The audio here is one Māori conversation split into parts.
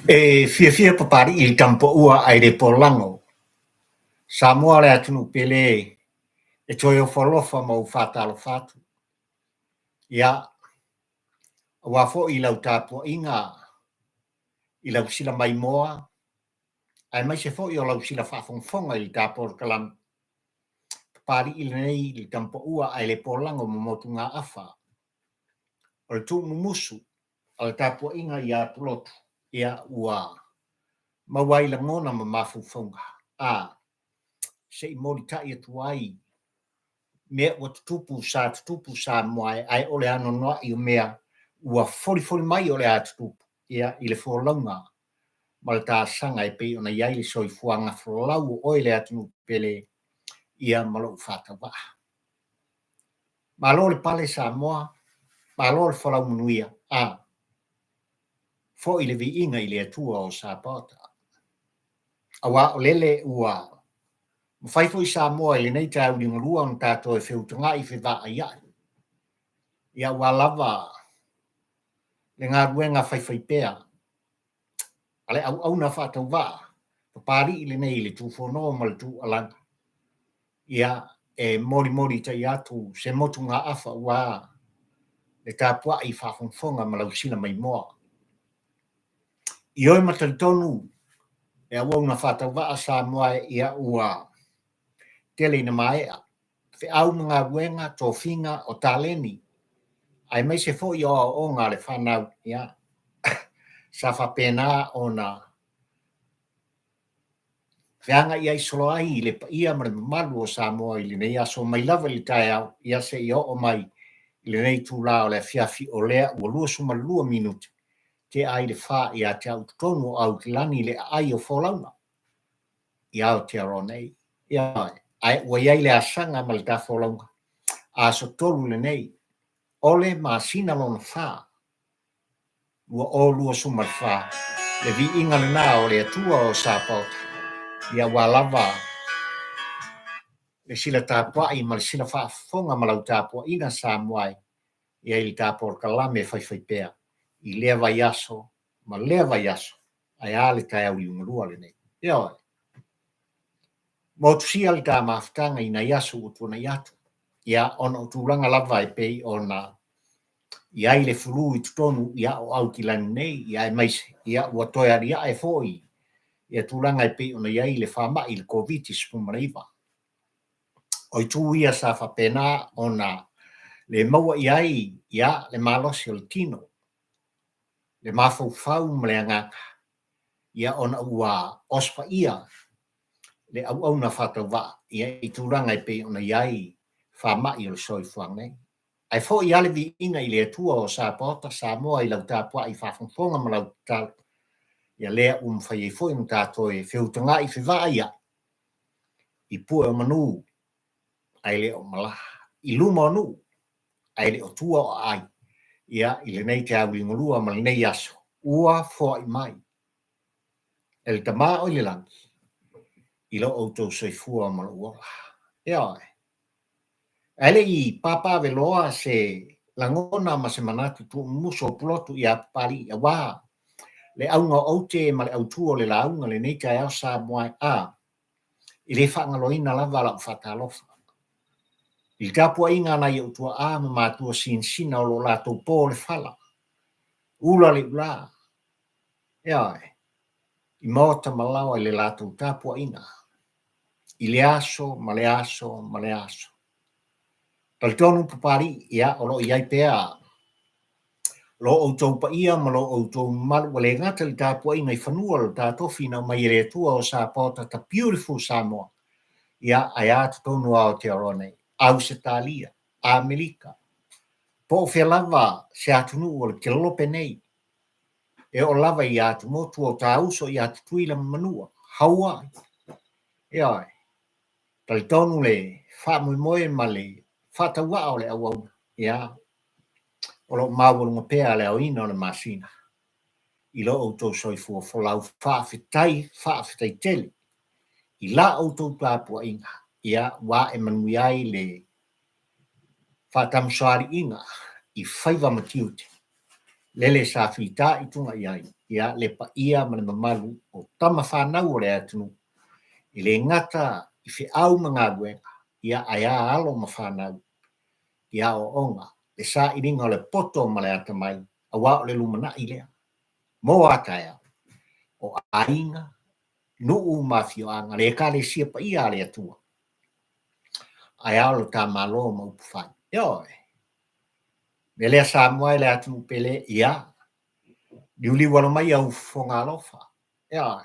E fia papari il campo ua ai re polango. Samoa le atunu pele e toi o folofa mo fata lo fatu. Ia wafo i lau tapo inga i lau sila mai moa ai mai se fo i o lau sila fafonfonga i tapo kalam papari i nei il campo ua ai le polango mo motu ngā afa. O le tu mumusu o le tapo inga i a tulotu ia ua mawai la ngona ma mafufonga. Se i mori tai atu ai me o tupu sa moai ai ole ano noa i o mea ua fori mai ole atu ia i le forlaunga ma le tāsanga e pei ona iai le soifuanga forlau o le atu pele ia malo fata wa. Malo le pale sa moa, malo le forlau munuia, fo i le vi inga i le atua o sa pota. Awa o lele ua fai foi sa moa i le nei tau ni ngurua on tātou e whiutunga i whiwa a iai. Ia ua lava le ngā ruenga whai pēa. Ale au na whātau wā. Papari i le nei le tū whono ma le tū alanga. Ia e mori tai atu se motu ngā awha wā. Le tāpua i whawhongwhonga ma lau sina mai moa. I oi mataltonu e au na whātau wā sa moa ia ua tele na maea. Fe au mga ruenga tō whinga o tāleni. Ai mai se fo i o ngā le whanau ia. Sa whapena o na whianga ia i solo ai i le ia ma le malu o Samoa i le nei aso mai lava li tai au ia se i o mai i le nei tūla o le fiafi o lea ua lua suma lua minuti te ai le wha ia te au tonu au te lani le ai o wholauna ia o te aro nei ia ai ua iai le asanga ma le ta wholaunga a so tolu le nei ole ma sina lona wha ua o lua suma le wha le vi inga le nā o le atua o Sapota ia ua lava le sila tāpua i ma le sila whaafonga ma lau tāpua ina Samoa ia i tāpua kalame whai pēa i lea vai aso ma lea vai aso ai ale tai au i ungarua le nei ia oi mo tusia le tā maftanga i na yaso utuna yatu ia ona o tūranga lava e pei ona ia i le fulu i tutonu ia o au ki lani nei ia e maise ia ua toi aria e foi ia tūranga e pei ona ia i le whama i le COVID-19 o i tū ia sa whapena ona le maua iai ia le malosi o le tino le mafau ma le angaka ia ona ua ospa ia le au na whatau wa ia i tūranga i pei ona iai whamai o le soifuang nei. Ai fo i ale vi inga i le atua o Sapota, Samoa i lau tāpua i whawhongwhonga ma lau tāl ia lea whai e fo i tātou e whiutanga i whiwa ia i pua o manu ai le o malaha i luma o nu ai le o tua o ai ia i le nei te au i ngurua ma le nei aso ua fo i mai e le tama o le langi i lo auto soifua ma lo ua ia ele i papa veloa se langona ma se manatu tu muso plotu ia pali ia wa le aunga oute ma le autuo le launga le nei kai asa moai i le whangaloina lava la whatalofa. I kapua inga na iau tua ma matua sina o lo lato po le whala. Ula le ula. Ia i mota malawa i le lato kapua inga. I le aso, ma le aso, ma le aso. Taltonu papari ia o lo iai pea. Lo o tau pa ia ma lo o tau malu le ngata li kapua inga i whanua lo tato fina mai re tua o Sapota ta beautiful Samoa. Ia ai atu tonu ao te arone. Ausitalia, Amerika. Po fe lava se atunu o le kelope nei. E o lava i atu motu o tauso i atu tuila manua. Hawaii. Ia tali tonu le wha moe ma le whataua o le awau. Ia o lo mawalunga pea le au ina o le masina. I lo o tau soifua folau whaafitai tele. I la o tau tāpua inga. Ia wa e manuiai le whatamsoari inga. I whaiva matiute. lele sa fita i tunga iai, ia le pa ia ma le mamalu o tama whanau o le atunu, i le ngata i whi au mga guenga, ia aia alo ma whanau, ia o onga, le sa iringa o le poto ma le atamai, a wā o le lumana i lea. Mo ataya, o ainga, nuu mafio anga, le kale sia pa ia le atua. Aia alo ta malo ma upufai. Yo, lele sa moai le atu pele ia, diuli wala mai au fonga alofa. Yo,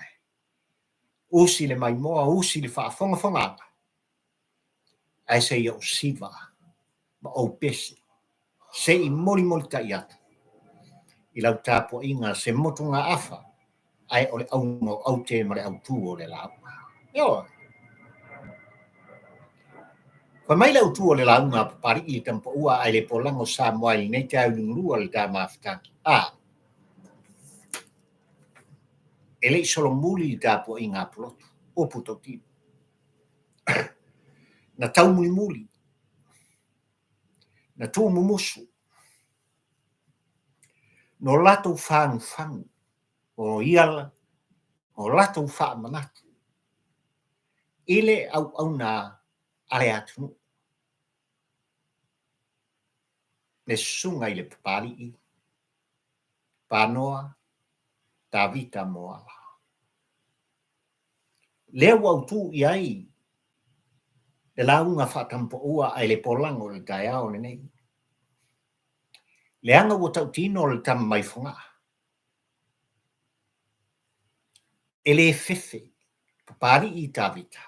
usi le mai moa, usi le wha fonga fonga. Ai se ia o siva, ma o pesi. Se i mori mori ta iata. I lau tapo inga se motunga afa. Ai ole au te mare au tu o le lau. Yo, pa mai lau tu o le lau ngā pari i tampo ua ai le polango sa moai nei te au lungurua le tā mawhitaki. E lei solo muli i tapo i ngā polotu. O puto tino. Na tau muli muli. Na tū mumusu. No lato whangu whangu. O iala. O lato wha manatu. Ile au nā ale atunu. Le sunga i le papali i. Panoa. Tavita moala. Lea wau tu i ai. Le launga whatampo ua ai le polango le tai ao le nei. Le anga o tau tino le tam mai whunga. E le fefe, papari i tavita.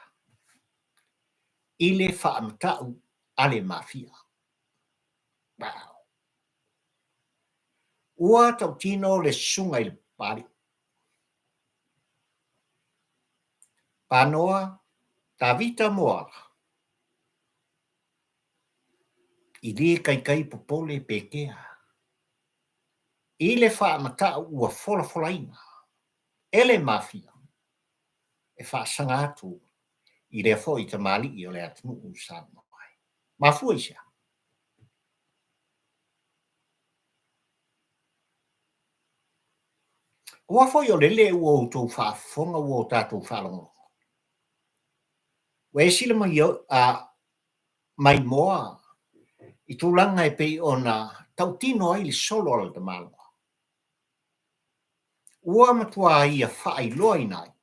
I le whaamtau ale mafia. Wow. Ua tau tino le sunga i le papari. Panoa, tavita moala. I le kai popole pekea. I le whaamtau ua fola fola inga. Ele mafia. E whaasanga atu. I le fo i te mali i o le atunu u sa mai. Mafua i sea. Ua fo i o lele ua o tau whaafonga ua o tātou whalongo. Ue sila mai mai moa i tūlanga e pei o na tau tino ai li solo ala te malo. Ua matua ia whaai loa inai.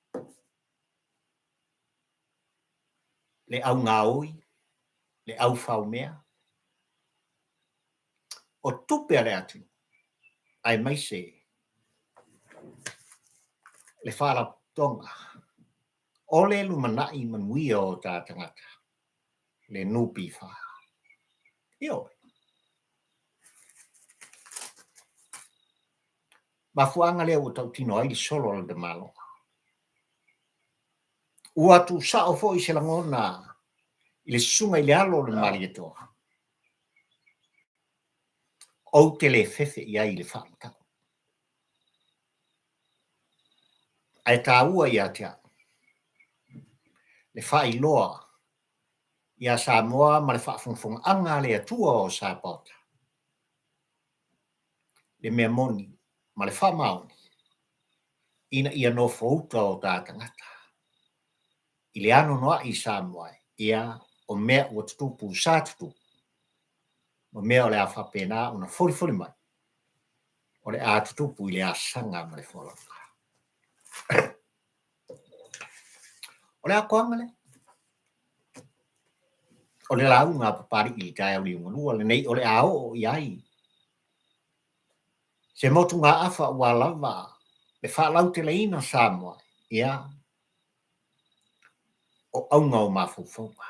Le au ngā oi, le au whau mea. O tupe ale atu, ai mai se, le whala tonga. O le lumanai manuia o tā tangata. Le nupi wha. Io. Mafuanga lea o tau tino ai li solo ala te malo. Ua tu sao fo i se langona i le sunga i le alo le mali e toa. O te le fefe i ai le whamata. Ai tā ua i atea. Le whai loa i a Samoa ma le whaafungfunga anga le atua o Sapota. Le mea moni ma le whamaoni. Ina ia no fauta o tā tangata. I le ano noa i Samoa ia o mea o tutupu sātutu. O mea o le a whapena o na fori mai. O le a tutupu i le a sanga ma le wholanga. O le a koangale. O le launga papari i tai au liunganua le nei o le a o i ai. Se motu ngā awha ua lava le whaalau te leina Samoa ia o aunga o mafufonga.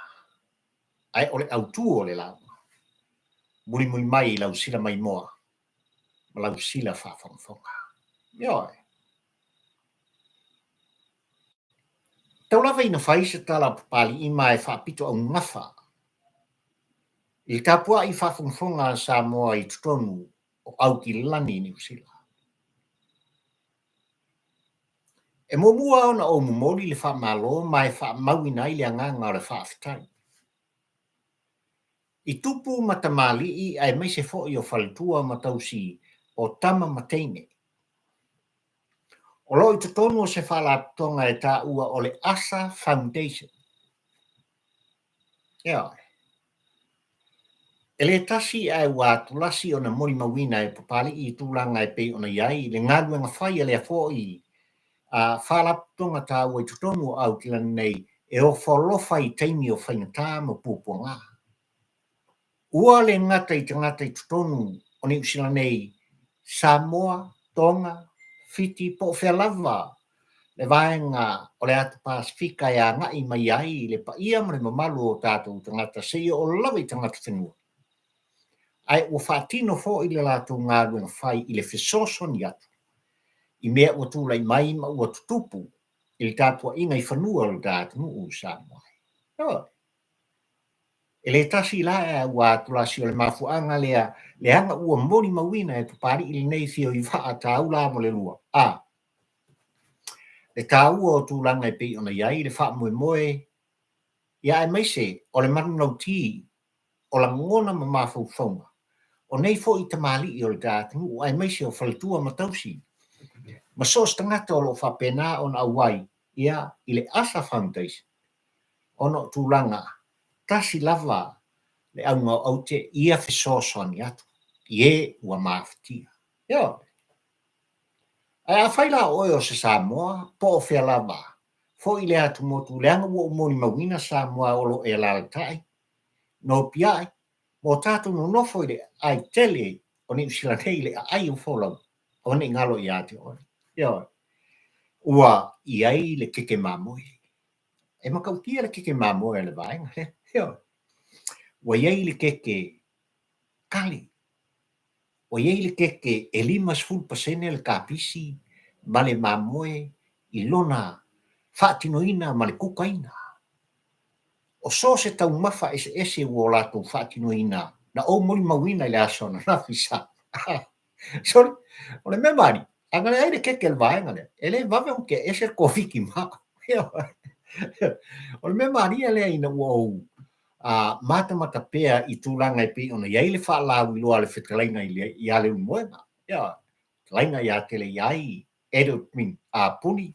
Ai o le autu o le launga. Muri mai lau sila mai moa. Ma lau sila whaafonga. Ioi. Tau lava ina whaisa tala papali i mai whaapito au ngawha. I tapua i whaafonga Samoa i tutonu o au ki lani ni usila. E mua ona o mumoli le whaamalo mai whaamauina i le anganga o le whaafitai. I tupu matamali i ai mai se fo i o whalitua matausi o tama mateine. O loi te tonu o se whalatonga e tā ua o le Asa Foundation. Ia. E le tasi ai wā tulasi o na mori mawina e papali I tūlanga e pei o na iai, le ngāluenga whai e le afo I a whalatonga tā ua I tutonu au ki lana nei e o wholofa I teimi o whaingatā ma pūpuanga. Ua le ngata I tangata I tutonu o ni usila nei Samoa, Tonga, Fiti, po whelava le vaenga o le ata Pasifika e a ngai mai ai le paia ma le mamalu o tātou tangata se I o lawa I tangata whenua. Ai ua whaatino fo I le lātou ngāruenga whai I le whesoso ni atu. I mea ua tūlai mai ma ua tutupu I le tātua inga I whanua le tātou u Samoa. E le tasi la e ua tulasi o le mafuanga le anga ua mori mawina e papari I le nei fio I wha a tāula mo le lua. Le tāua o tūlanga I pei ona iai le wha moe moe ia e maise o le marunau ti o la ngona ma mafau whaunga. O nei fo I tamali I o le tātou o ai maise o whaletua matausi. Ma sos tangata o lo whapena o na awai ia I le Asa Foundation. Ono tūlanga tasi lava le aunga au te ia whesoso ni atu. Ie ua mawhatia. Ia. Ai a whaila oe o se Samoa, po o whea lava. Fo I le atu motu le anga ua umoni mawina Samoa olo e lalatai. No piai, mo tātou no nofo I le ai tele o ni usila nei le ai o wholau. O ni ngalo I ate oe. Ia. Ua I ai le keke mamoe. E makautia le keke mamoe le vaenga. Ia. Ua iai le keke kali. O iei le keke e 5% le kapisi ma le mamoe I lona whaatinoina ma le kukaina. O so se tau mafa ese ua lato whaatinoina na o mori mawina I le asona na fisa. Sorry, o le memari, anga le aire keke le vaenga le, e le vave o ke ese kofiki ma. O le memari e le ina ua ou mata pea I tūlanga I pei ona iai le whaalau I loa le whetalaina I ale umoenga. Ia, laina I a tele iai, edo min puni.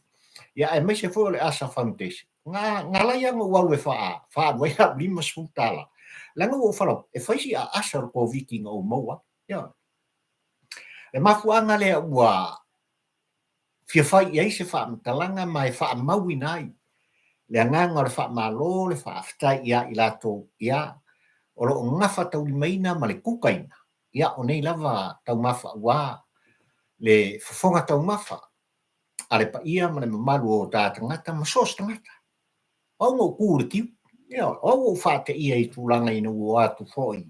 Ia, e meise fo le Asa Foundation. Ngā lai anga uau e wha wai a 5 tala. Langa ua whanau, e whaisi a asa roko viki ngā o maua. Ia. E mafuanga lea ua fia whai iai se wha matalanga mai wha maui nai. Le anganga le wha malo, le wha aftai ia I lato ia, o lo ngafa tau limaina ma le kukaina. Ia o nei lava tau mafa ua, le whafonga tau mafa, a le pa ia ma le mamalu o tā tangata, ma sos tangata. O ngō kūre kiu, ia, o ngō whate ia I tūlanga ina ua atu foi.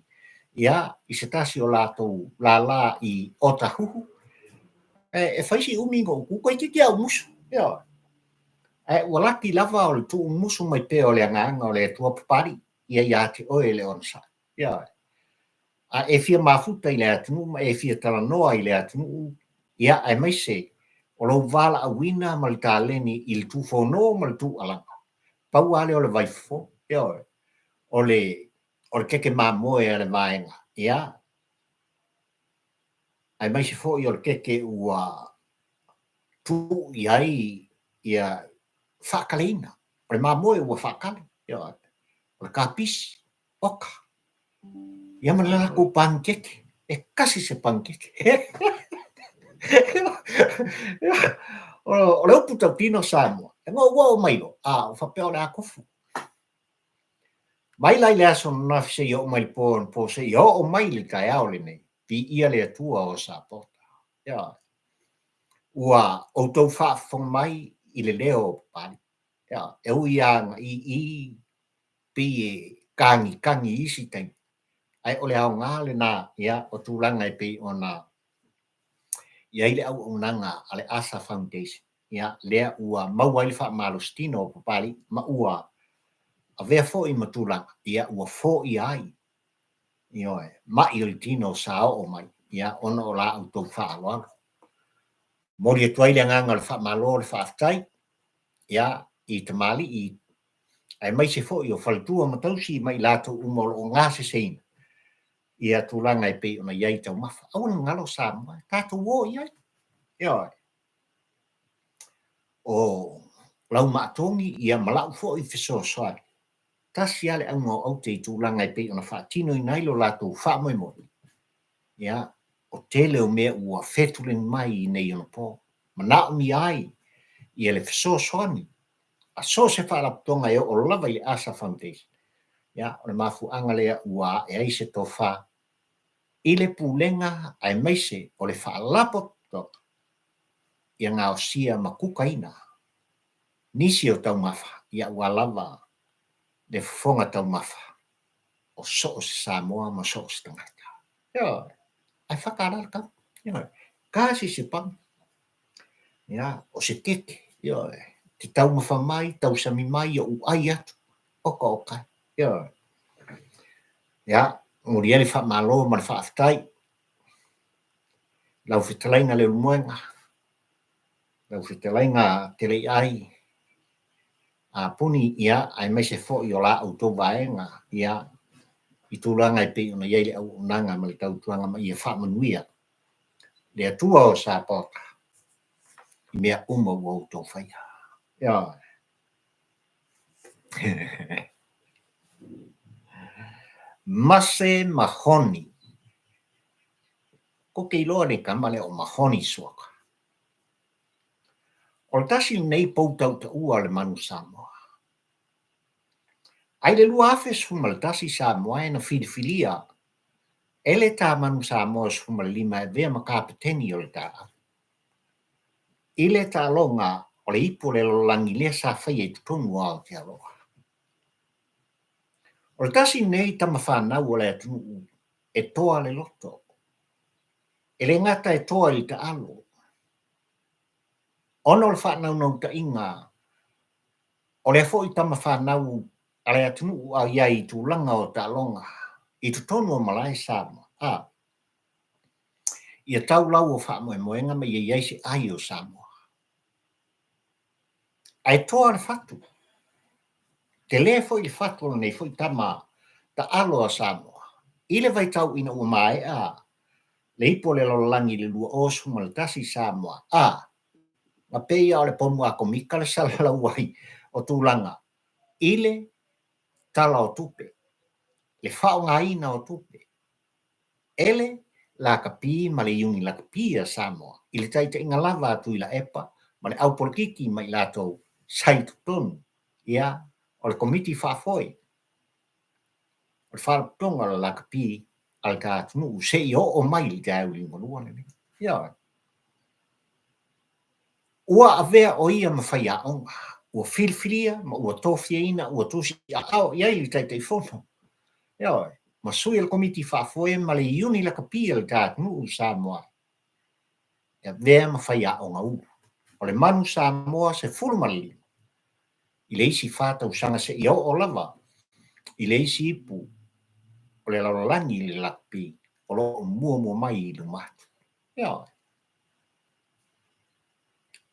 Ia, I se tasi o lato la I otahuhu. E whaisi umi ngō kukai ki kia umusu. Ia, ua laki lava o le tu musu mai pe o le anganga o le tua papari ia ia te oe le onsa. Ia. E fia mafuta I le atunu, e fia talanoa I le atunu, ia ai maise o lo vala a wina ma le tāleni I le tu whono ma le tu alanga. Pau ale o le vaifo, ia oe. O le keke mamoe a le vaenga. Ia. Ai maise fo I o le keke ua tu iai ia whakaleina. O le mamoe ua whakale. O le kapisi, oka. Ia mana lako pankeke. E kasi se pankeke. O le upu tau tino Samoa. E ngō ua o mailo. O whapea o le akofu. Mai lai le aso na fise I o mai po se I o mai le kai ao le nei. Pi ia le atua o Sapota. Ia. Ua o tau whaafong mai I le leo pari. Ia. E ui anga I pi kangi isi teng. Ai ole au ngā le nā, ia, o tūlanga I pei o nā, ia I le au unanga a le Asa Foundation. Ia, lea ua maua I le wha malostino o papali, ma ua a vea fo I matūlanga, ia ua fo I ai. Ioe, ma I le tino sa o mai, ia, ona o la au tau wha aloalo. Mori e tuai le nganga le wha malo le wha aftai, ia, I tamali, ai mai se fo I o whaletua matausi mai lato umolo o ngā se seina. ia tūlanga e pei ona iai tau mafa. Au na ngalo Samoa, tātou o iai. Ia, o lau maatongi ia malau fo i fiso soai. Tasi ale au ngau au te tūlanga e pei ona whaatino i nailo lātou wha moi moi. Ia, o tele o mea ua whetuleng mai i nei ona pō. Manao mi ai, ia le fiso soani. A so se whaaraputonga e o lava i Asa Foundation. Ia, o le mafu anga lea ua e aise tō wha. I le pūlenga ai meise o le whaalapo tō. Ia ngā o sia makukaina. Nisi o tau mafa, ia ua lava le fonga tau mafa. O so o se Samoa ma so o se tangata. Ia, ai whakaara ka. Ia, kasi se pang. Ia, o se tete. Ia, te tau mafa mai, tau sami mai, o uai atu. Oka oka. Ia, ia, nguri ele wha malo ma le wha aftai. Lau whitalainga le umuenga. Lau whitalainga te rei ai. A puni ia, ai mai se fo i o la au tō vaenga. Ia, i tūranga i pei ona iei au unanga ma le tau tuanga ma ia wha manuia. Le atua o sa pota. I mea uma ua au tō whaia. Ia. Mase mahoni. Ko ke iloa ne kamale o mahoni suaka. O le tasi nei pou tau ta ua le manu Samoa. Ai le lua afe sfuma le tasi Samoa e na filifilia. Ele tā manu Samoa sfuma le lima e vea makapeteni o le tā. Ile tā longa o le ipo le lolangi lea sa whai e tutonu ao te aloha. O le tasi nei tama whanau o le atunu e toa le loto. Ele ngata e toa i ta alo. Ono le whanau nau ta inga. O le fo i tama whanau a le atunu a iai tu langa o ta longa. I tutonu o malai Samoa. Ia tau lau o wha moe moenga me ia se ai o Samoa. Ai toa le whatu. Te le fo i whatu o nei fo i tama ta alo o Samoa. Ile vai tau ina ua mai le ipo le lolangi le lua osu ma le tasi Samoa. Ma peia o le pomu a komika le sala wai o tūlanga. Ile tala o tupe. Le whao ngā ina o tupe. Ele la kapi ma le iungi la kapi a Samoa. Ile taita inga lava atu i la epa ma le au politikiki mai lato sai tutonu. Ia, o le komiti whaafoi. O le whaaraputonga la kapi al ka atunu se i o mai li te au li monua ne. Ia. Ua avea o ia mawhai a onga. Ua filfilia, ma ua tofia ina, ua tusi a au, iai li taita i fono. Ia, ma sui al komiti whaafoe, ma le iuni la kapia le tātunu Samoa. Ia vea mawhai a onga u. O le manu Samoa se fulmali. I le isi whātau sanga se i o lava. I le isi ipu. O le laulangi i le lakpi. O lo mua mai i lumatu. Ia.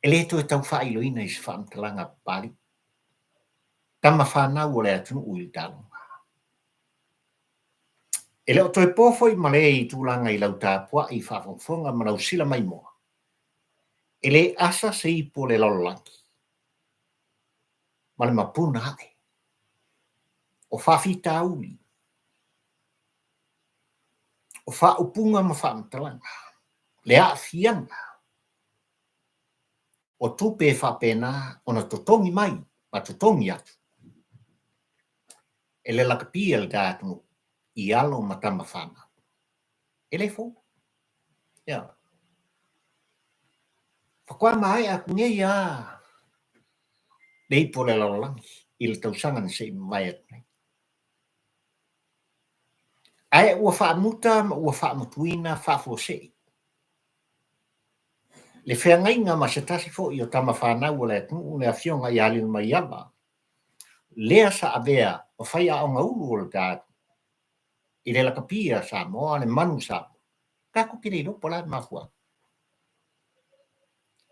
E le to e tau whailo ina i se whaamtalanga pari. Tama whanau o le atunu ui talonga. E leo toi pofo i male i tūlanga i lau tāpua i whaafonga manau sila mai moa. E le asa se ipo le laulangi. Ma le mapuna hae. O whawhita uli. O whaupunga ma whaamtalanga. Le aafianga. O tupe whapena o na totongi mai, ma totongi atu. E le lakapia le tātunu i alo matama whana. E le fo. Ia. Whakua mai a kunei a le ipo le laulangi i le tausanga ni se mai atu nei. Ai ua whaamuta ma ua whaamutuina whaafosei. Le whengainga ma se tasi fo i o tama whanau le atu le awhionga i alin mai ava. Lea sa avea o whai a onga ulu o le tātu. I le lakapia Samoa le manu Samoa. Kako kiri ropo la mafua.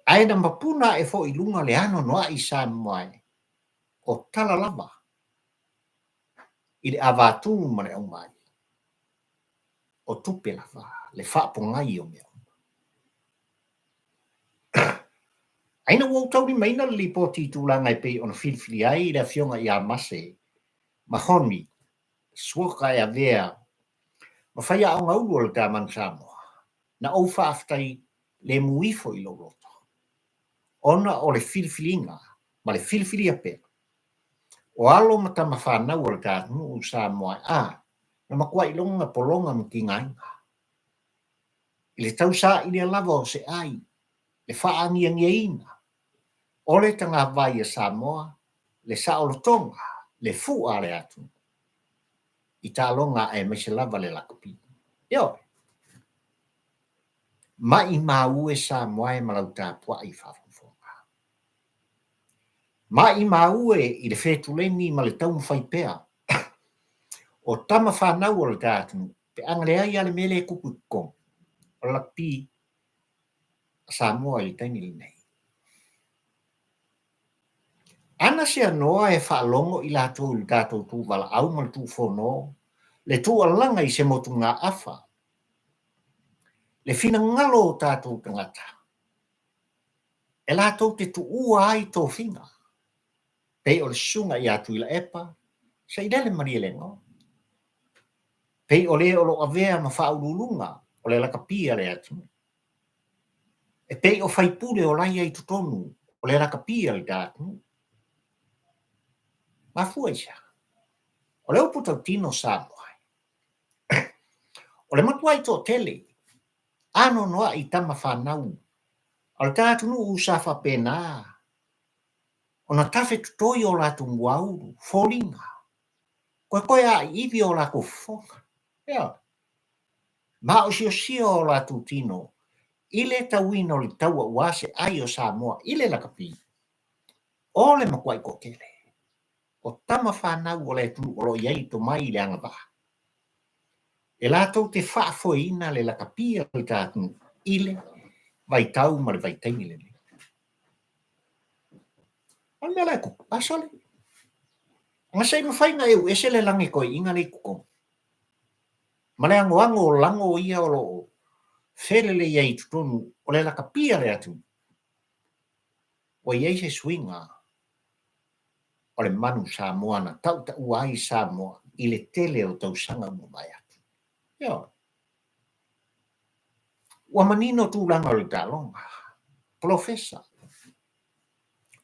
Ai na mapuna e fo i lunga le ano noa i Samoa o tala lava. I le avatu ma le omai. o tupe lava, le whaapongai o mea. Aina wau tau ni maina li poti tūlanga e pei ona filfili ai le fionga i a mase, mahoni, suoka e a vea, ma whai a onga ulu o le tāman Samoa, na au whaaftai le muifo i loroto. Ona o le filfilinga, ma le filfilia pea. O alo mata ma whanau o le tātunu o Samoa, na makua ilonga polonga mki ngainga. I le tau sa i le lava o se ai, le whaangia ngeina, o le tanga vai a Samoa, le saolotonga, le fua le atu. I tā longa e me se lava le lakapi. Yo. Ma i mau e Samoa e malau tāpua i whafonga. Ma i mau e i le whetuleni ma le taunu whaipea. O tama whanau o le tātunu, pe angale ai ale mele kuku kong. O lakpi Samoa i taini li nei. Ana se anoa e whaalongo i lato i tātou tū wala au mal tū whono, le tū alanga i se motu ngā awha. Le fina ngalo o tātou tangata. E lato te tu ua ai tō whina. Pei o le sunga i atu i la epa, sa i dele maria le ngō. Pei o le o lo avea ma whaurulunga, o le lakapia le atu. E pei o whaipule o laia i tutonu, o le lakapia le tātou. Ma fuaisa. O le uputa tino Samoa. O le matua i tō tele, ano noa i tama whanau. O le tātou nu usafa pēnā. O na tafe tutoi o latu mwauru, fōringa. Koe a iwi o lako fonga. Ea. Ma o sio o latu tino, ile tauina o le taua uase ai o Samoa, ile lakapi. O le makuai ko tele. O tama whanau o le tunu o lo iei to mai le anga baha. E lātou te whaafoina le lakapia o tātou ile, vai tau ma le vai taimi le ne. An mea lai kuku, asole. Nga sei mawhainga eu, ese le langi koe inga le kuko. Ma le ango o lango o ia o lo where le iei tutonu o le lakapia le atu. O iei se swinga o le manu Samoa na tau ta uai Samoa i le tele o tau sanga mo mai atu. Yo. Ua manino tu langa o le talonga. Profesa.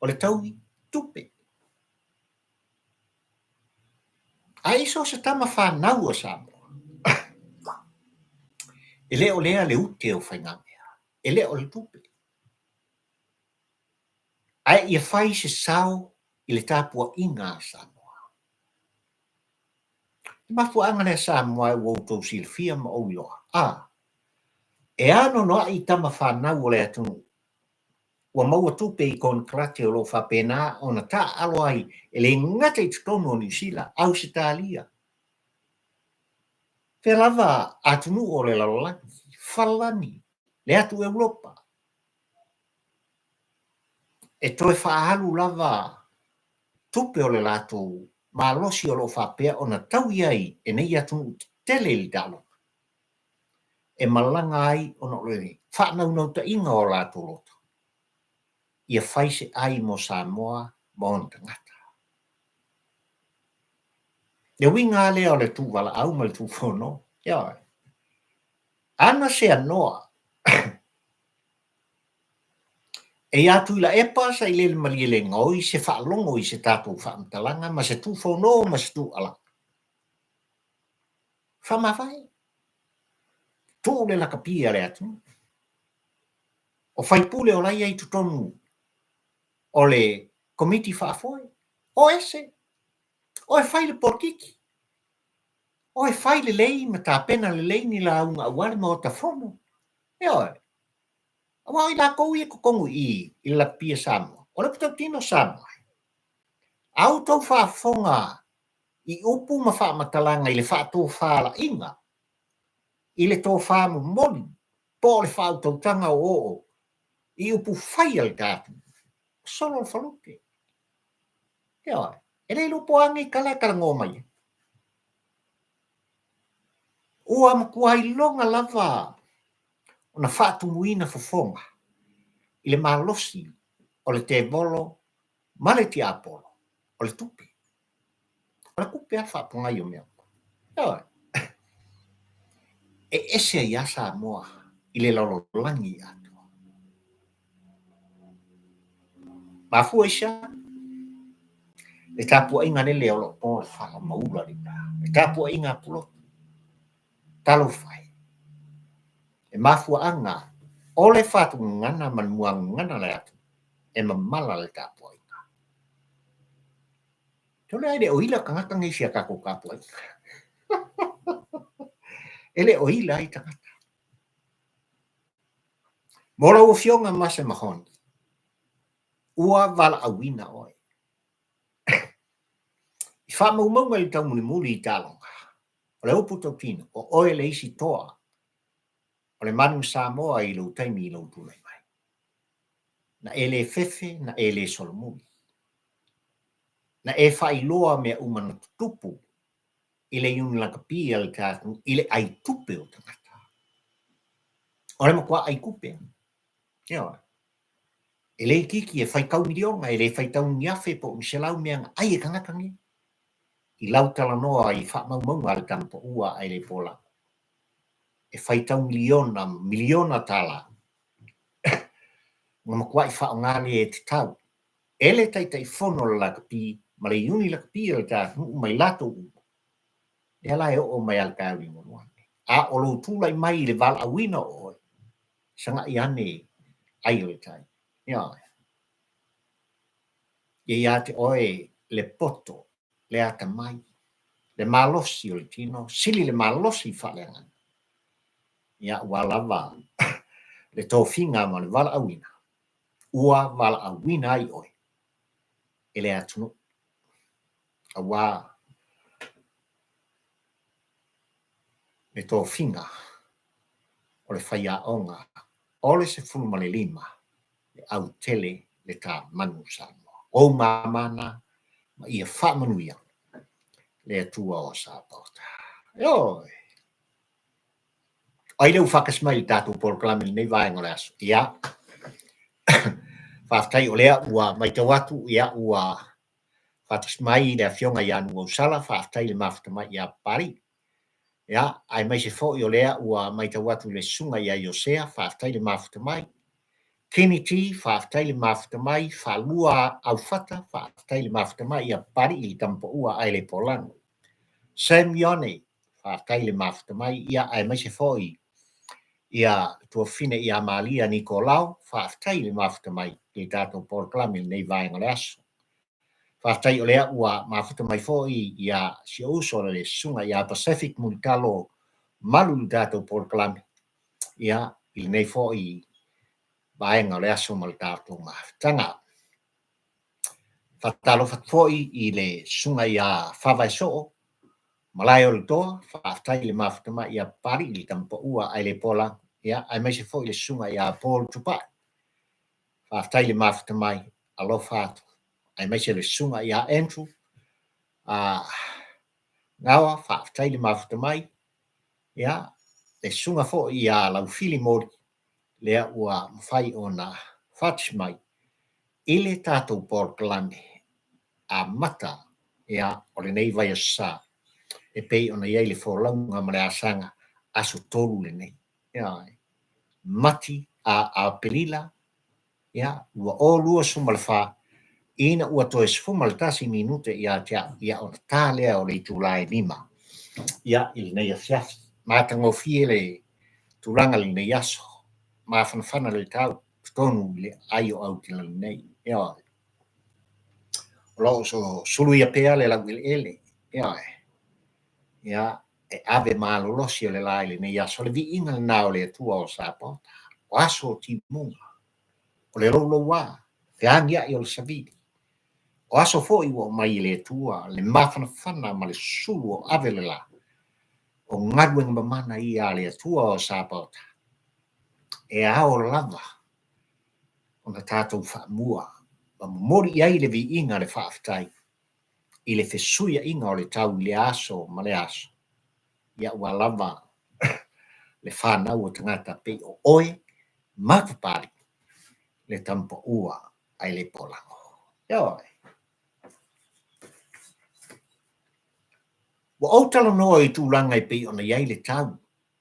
O le tau tupe. A iso se tama whanau o Samoa. E leo lea le ute o whaingamea. E leo le tupe. Ai ia whai se sao i le tāpua inga Samoa. I mafu angane Samoa e wautou silfia ma o iloa. E ano noa i tama whanau o le atunu. Ua maua tupe i kon krate o lo whapena o na ta alo ai e le ngata i tutono o New Zealand au se tālia. Te lava atunu o le lalolaki, whalani, le atu Europa. E toe whaahalu lava tupe o le lato ma losi o lo whapea o na tau iai e nei atunu tele li talo. E malanga ai o no le whanau nau ta inga o lato loto. Ia whaise ai mo Samoa mo on tangata. Ia winga lea o le tu wala au ma le tu whono. Ia. Ana se anoa. E atu ila epa sa i le malie le ngoi se whaalongo i se tātou whaamtalanga ma se tu whono ma se tu ala. Whamawhai. Tu le lakapia le atu. O whaipule o lai ai tutonu o le komiti whaafoi. O ese. O e whai le porkiki. O e whai le lei ma tā pena le lei ni la unga awale ma o ta whono. E oi. Awa i la kou i kukongu i la pia Samoa. O le putau tino Samoa. Au tau whaafonga i upu ma wha matalanga i le wha tō whaala inga. I le tō whaamu moni. Po le wha tau tanga o o. I upu whai al tātu. Solo o whaluke. E oi. E le lupo angi kala ngō mai. ua makuailonga lava ona faatumuina fofonga i le malosi o le tevolo ma le tiapolo o le tupi o le kupe a faapogai o mea ia e ese ia Samoa i le lalolagi atu mafua isa le tapuaʻiga lele o loo le faamaula le tapuaʻiga pulo talo fai e mafuaaga o le faatugagana ma le muagagana le atu e mamala le tapuaʻiga tole ai le o ila kagaka gaisi a kako kapuaʻiga e le o ila ai tagata mo lou fioga ma se mahoni ua valaauina oe i faamaumauga i le taumulimuli i taloga o le upu taupina o oe le isi toa o le manu Samoa i lou taimi i lou tulai mai na e lē fefe na e lē solomuli na e faailoa mea uma na tutupu i le iuni lakapia le tatou i le aitupe o tagata o le makuaʻa aikupe ia e lē kiki e faikaumilioga e lē faitauni afe po o miselau mea ai e kagakagia i lau talanoa i faamaumauga a le tamapoʻua ai le polaʻu e miliona tala ma makuaʻi faaaogā lē e tatau e le taʻitaʻifono le lakapi ma le iuni lakapia le tatou mai latou uma ia la e oo mai a le kaoligonuani a o lou tulai mai i le valaauina o oe sagaʻi ane ai o le tai ia ia te oe le poto le atamai le malosi o le tino sili le malosi faaleagana ia ua lava le tofiga ma le valaauina ua valaauina ai oe e le atunuu auā le tofiga o le faiaʻoga o le 15 le ʻautele le tamanu Samoa ou mamana ma ia faamanuia le atua o sapota ioe ai leu faakasimai le tatou polokalame lenei vaega o le aso ia faafetai o lea ua maitau atu ia ua faatasimai i le afioga iā nuausala faafetai le mafatamai iā papali ia ae maise foʻi o lea ua maitau atu i le susuga iā iosea faafetai le mafatamai Kiniti faafetai le mafatamai falua aufata faafetai le mafatamai ia papali i le tamapoʻua ai le polano Semione faafetai le mafatamai ia ae maise foʻi ia tuafine ia Malia Nikolao faafetai le mafatamai i le tatou polokalame lenei vaega o le aso faafetai o lea ua mafatamai foʻi ia siouso o le susuga iā Pacific mulitalo malu i le tatou polokalame ia i lenei foʻi vaega o le aso ma le tatou mafutaga faatalofa foʻi i le susuga iā favaesoo ma lae o le toa faafetai le mafatamai iā papali i le tamapoʻua ai le polaga ia ae maise foʻi le susuga iā Paul Tupaʻi faafetai le mafatamai alofa atu ae maise le susuga iā Andrew gawa faafetai le mafatamai ia le susuga foʻi iā Laufili Moli lea ua mafai ona faatasimai i le tatou polokalame amata ia o lenei vaia sasā e pei ona iai le folauga ma le asaga aso tolu lenei ia mati a pelila ia ua olua sumalafā ina ua toe 18 minute ia te aʻu ia ona tālea o le itulae 5 ia i lenei afiafi matagofie le tulaga lenei aso mafanafana le tau totonu i le ai o autila lenei ia o loo so suluia pea le laueleele ia e ave malolosi o le la i lenei aso le viiga lanā o le atua o sapota o aso o timuga o le loulouā feagiaʻi o le savili o aso foʻi ua o mai i le atua le mafanafana ma le susulu o ave le la o galuega mamana ia a le atua o sapota e ao lava ona tatou faamua ma momoli i ai le viiga le faafetai i le fesuiaʻiga o le tau i le aso ma le aso ia ua lava le whanau o tangata pe o oe, mapapari, le tampa ua ai le polango. Ioi. Wa o tala noa i tūlanga i pe ona iai le tau,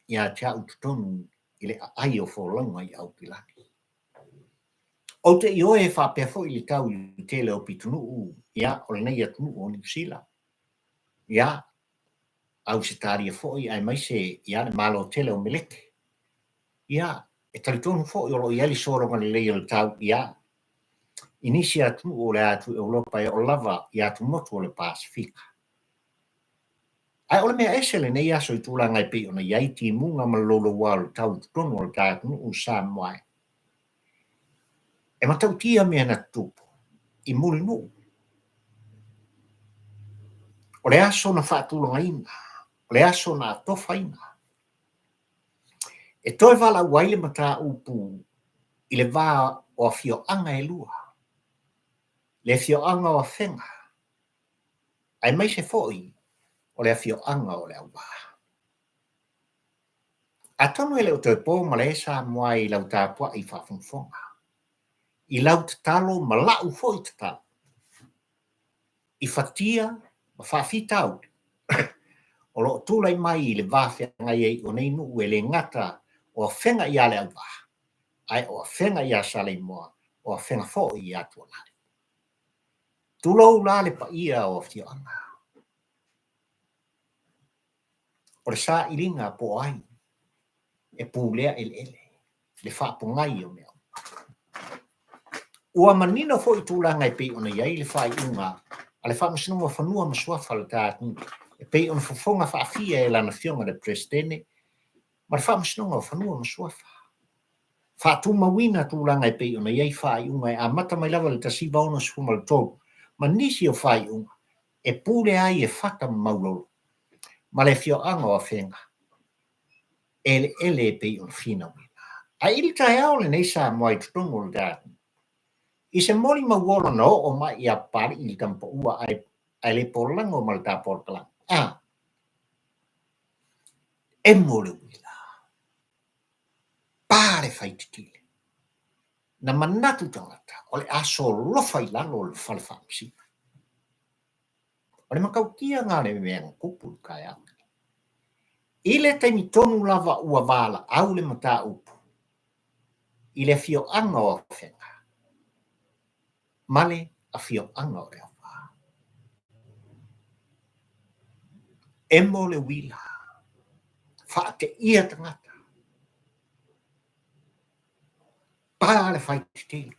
ia tia ututonu i le ai o wholonga i au pilani. O te i oe whapea fo i le tau i tele o pitunu ia o le nei atunu o New Zealand. Ia, au se taria fo i ai mai se ia le malo tele o meleke. Ia, e talitonu fo i o lo i ali soronga le lei o le tau ia. Inisi atu o le atu Europa e o lava i atu motu o le Pasifika. Ai ole mea ese le nei aso i tūlanga i pe ona iai ti munga malolo wal tau tonu o le tātunu o Samoa. E matau tia mea na tupu, i muli nu. O le aso na whaatulanga ina, o le aso na atofa ina. E toi wala waile mata upu i le wā o fio anga e lua. Le fio anga o whenga. Ai mai se foi o le fio anga o le au wā. A tonu ele o te pō ma le Samoa i lau tāpua i whawhungwhonga. I lau te talo ma lau foi te talo. I whatia ma whawhitau. O lo tūlai mai i le wāwhenga i o nei nu e le ngata o whenga i ale au wā. Ai o whenga i a sale moa o whenga fo i atua nare. Tūlau la le pa ia o fio anga. O le sā iringa po ai. E pūlea ele. Le whapungai o mea. Ua manino fo i tūlanga i pe ona iai le whai unga. A le whamasinoa whanua masuafa le tātunu. E pe ona whafonga whaafia e lana fionga le prestene. Ma le whamasinoa whanua masuafa. Whaatuma wina tūlanga i pe ona iai whai unga e a mata mai lava le tasiva ona sfuma le tōru. Ma nisi o whai unga. E pūle ai e whata maulolo. Ma le fio anga o whenga. Ele pe ona fina wina. A ili tai au le nei Samoa i tutongo le tātunu. I se moli mauolo no o mai i a pari i tampa ua ai le polango ma le tā portalang. E mole wila. Pare whaititile. Na manatu tangata o le aso lofa i lalo o le whalewhamsi. O le makautia ngā le mea kupu kai au. I le taimi tonu lava ua wala au le mata upu. I le fio anga o whenga. Male a fio anga o reo wā. E mole wila. Whaate ia tangata. Pāle whaititili.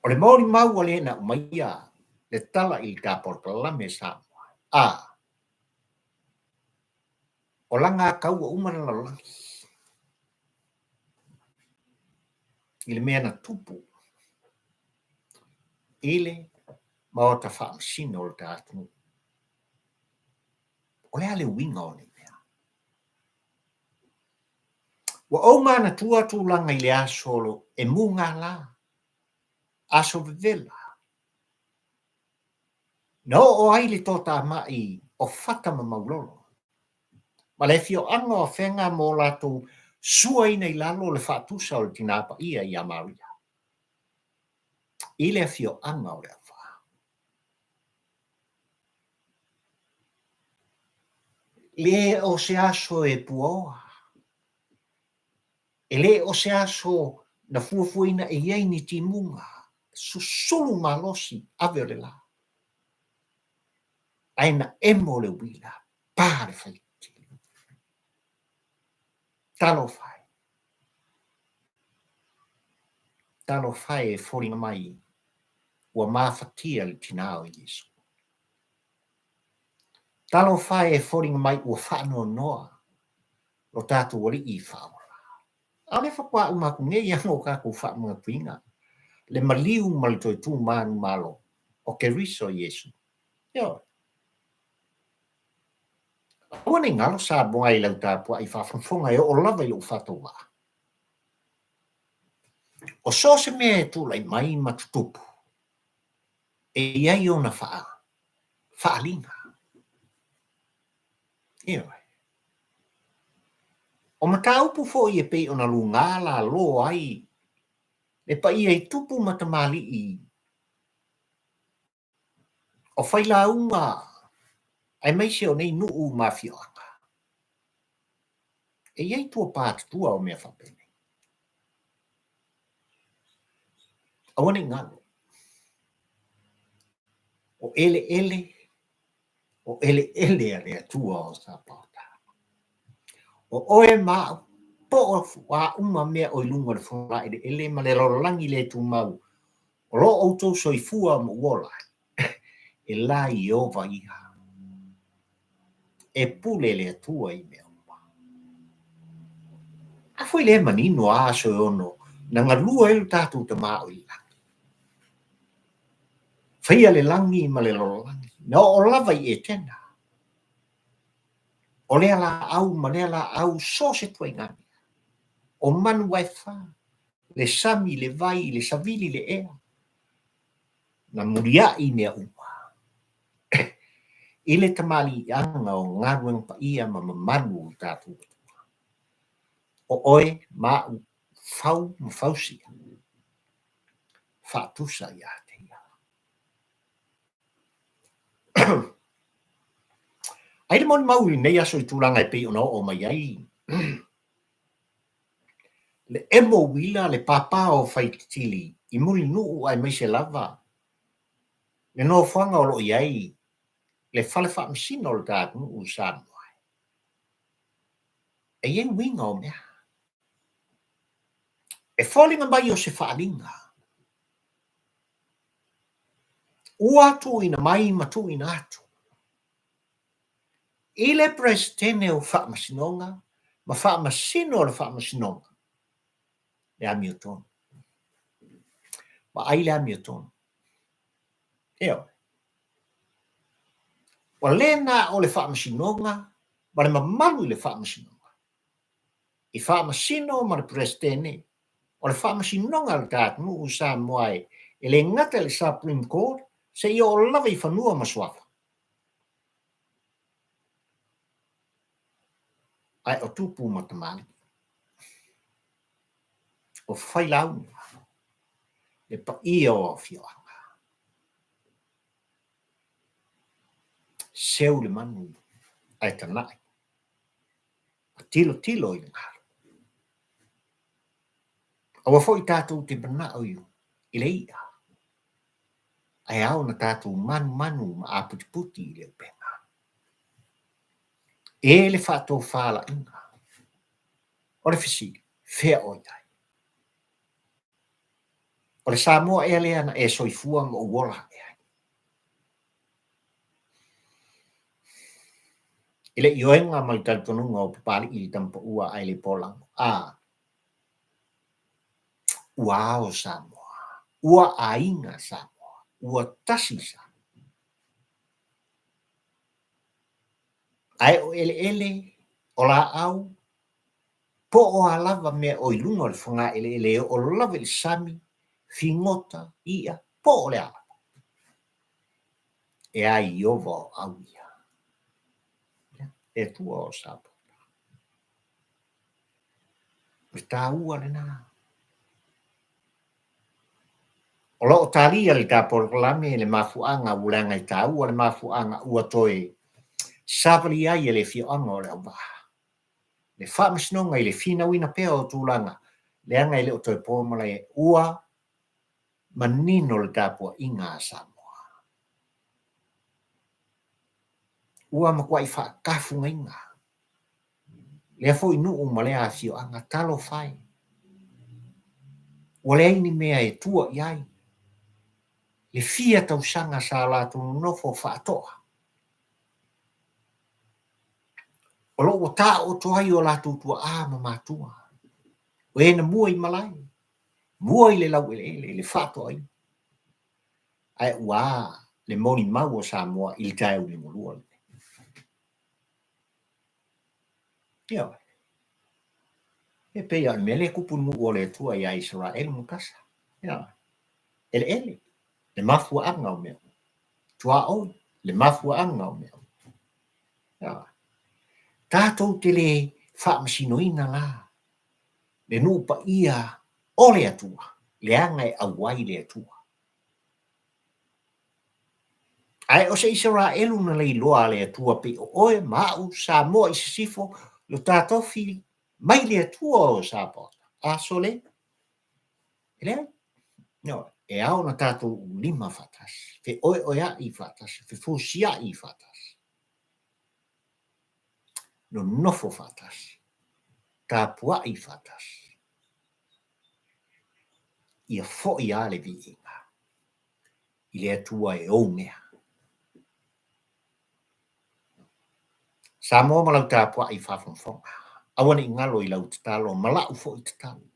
O le mauri mau le na umaia le tala i ka portala me Samoa. O langa kau o umana lalangi. I le mea na tupu. Ile maota whaamsino o le tātunu. O le ale winga o ni mea. Wa o mana tua tūlanga i le asolo e munga la. Aso vevela. No o aile tota mai o whata ma maulolo. Ma le fio anga o whenga mō lato sua ina i lalo le whaatusa o le tinapa ia i Amaria. I le fio anga o le awha. Le o se aso e puoa. E le o se aso na fuafuina e iei ni timunga. Susulu malosi ave le la. Aina emo le wila. Pare whaiti. Talo fai. Talo fai e whoringa mai. Ua mawhatia le tinao i Yesu. Talo fai e whoringa mai ua whano noa. Lo tātu wali i whaola. A le whakua umaku ngei ango kako whamunga puinga. Le maliu malitoi tū manu malo. O ke riso Yesu. Yo. Ua ni ngalo sa bonga i lau tāpua i whawhangwhonga e o lava i o whatoa. O so se mea e tūlai mai matutupu. E iai o na wha. Whaalinga. Ioi. O mataupu fo i e pei ona lunga la lo ai. Le pa ia i tupu matamali i. O fai la unga. Ai mai se o nei nuu mafioanga. E iei tua pat tua o mea whapene. Awane ngalo. O ele ele. O ele ele a rea tua o sa pauta. O oe maa po o wa uma mea o ilunga le whonga ele ma le rolangi le tu mau. O lo auto soifua mo wola. E la i ova iha. E pule le tua i mea. A foi le manino a so ono. Nanga lua el tatu te mao i la. Fai le langi ma le rolangi. No o lava i e tena. O le ala au ma le ala au so se tuai ngani. O manu wai wha. Le sami, le vai, le savili, le ea. Na muria i mea uma. I le tamali anga o ngaruang pa ia ma manu tatu. O oe ma fau ma fausia. Fatusa ia te ia. Ai le moni mauri nei aso i tūranga e pei ona o mai ai. Le emo wila le papa o fai tili. I muli nuu ai mai se lava. Le no whanga o lo iai. Le fale wha msina o le tātu u sānu ai. E ien winga o mea. E whalinga mai o se whaalinga. Ua tu ina mai ma tu ina atu. I le presidene o wha masinonga. Ma wha masino o le wha masinonga. Le ami o tonu. Ma ai le ami o tonu. Eo. Wa lena o le wha masinonga. Ma le mamalu i le wha masinonga. I wha masino ma le presidene. O le wha masinonga le tātu u sa moai. E le ngata le Supreme Court. Se i o lava i whanua maswafa. Ai o tupu matamali. O whai launga. Le pa ia o fioanga. Seu le manu. Ai tanai. A tilo tilo i ngaro. Awa fo i tātou te bana o iu. I le ia. Ai au na tātou manu manu ma aputi puti i le penga. E le whātou whāla inga. O le fisi. Fea o iai. O le Samoa e lea na e soifua ma o wola e ai. I le ioenga mai taltonunga o papali i tampa ua ai le polango. Ua ao Samoa. Ua ainga Samoa. Ua tasi Samoa. Ai o ele o la au. Po o alava mea o ilunga o le whanga ele o lava le sami. Fingota ia. Po o le ala. E ai ova au ia. E tua o Samoa. Le tā ua le nā. O lo o talia le tā porolame le mafuanga ulanga i tā ua le mafuanga ua toe. Savali ai le fioanga o le au waha. Le whamasnonga i le fina wina pea o tūlanga. Le anga i le o toi pōmala e ua manino le tāpua i ngā Samoa. Ua makua i wha kafunga i ngā. Le fo i nuu ma le a fioanga talo whai. Ua le aini mea e tua i ai. Le fia tau sanga sa la tu nofo whaatoa. O lo o tā o toai o la tutua ma matua. O e na mua i malai. Mua i le lau le whaatoa i. Ai ua le moni mau o Samoa i le tai uli mulua. Ia. E pei a mele kupu mu o le tua i a Israel mukasa. Ia. Ele. Le mafua anga o mea. Tua o le mafua anga o mea. Ia. Tātou te le fa'amasinoina la le nupa ia o le atua le anga e auai le atua ai o se isara elu na le loa le atua pe o oe mau sa mo i sifo lo tatofi mai le atua o sa pota a sole ele no e au na tato lima fatas fe oe oea i fatas fe fusia i fatas no nofo fatas tapua i fatas ia fo ia le viinga i le atua e o mea sa mo malau tapua i fafonfonga awana i ngalo i lau tatalo malau fo i tatalo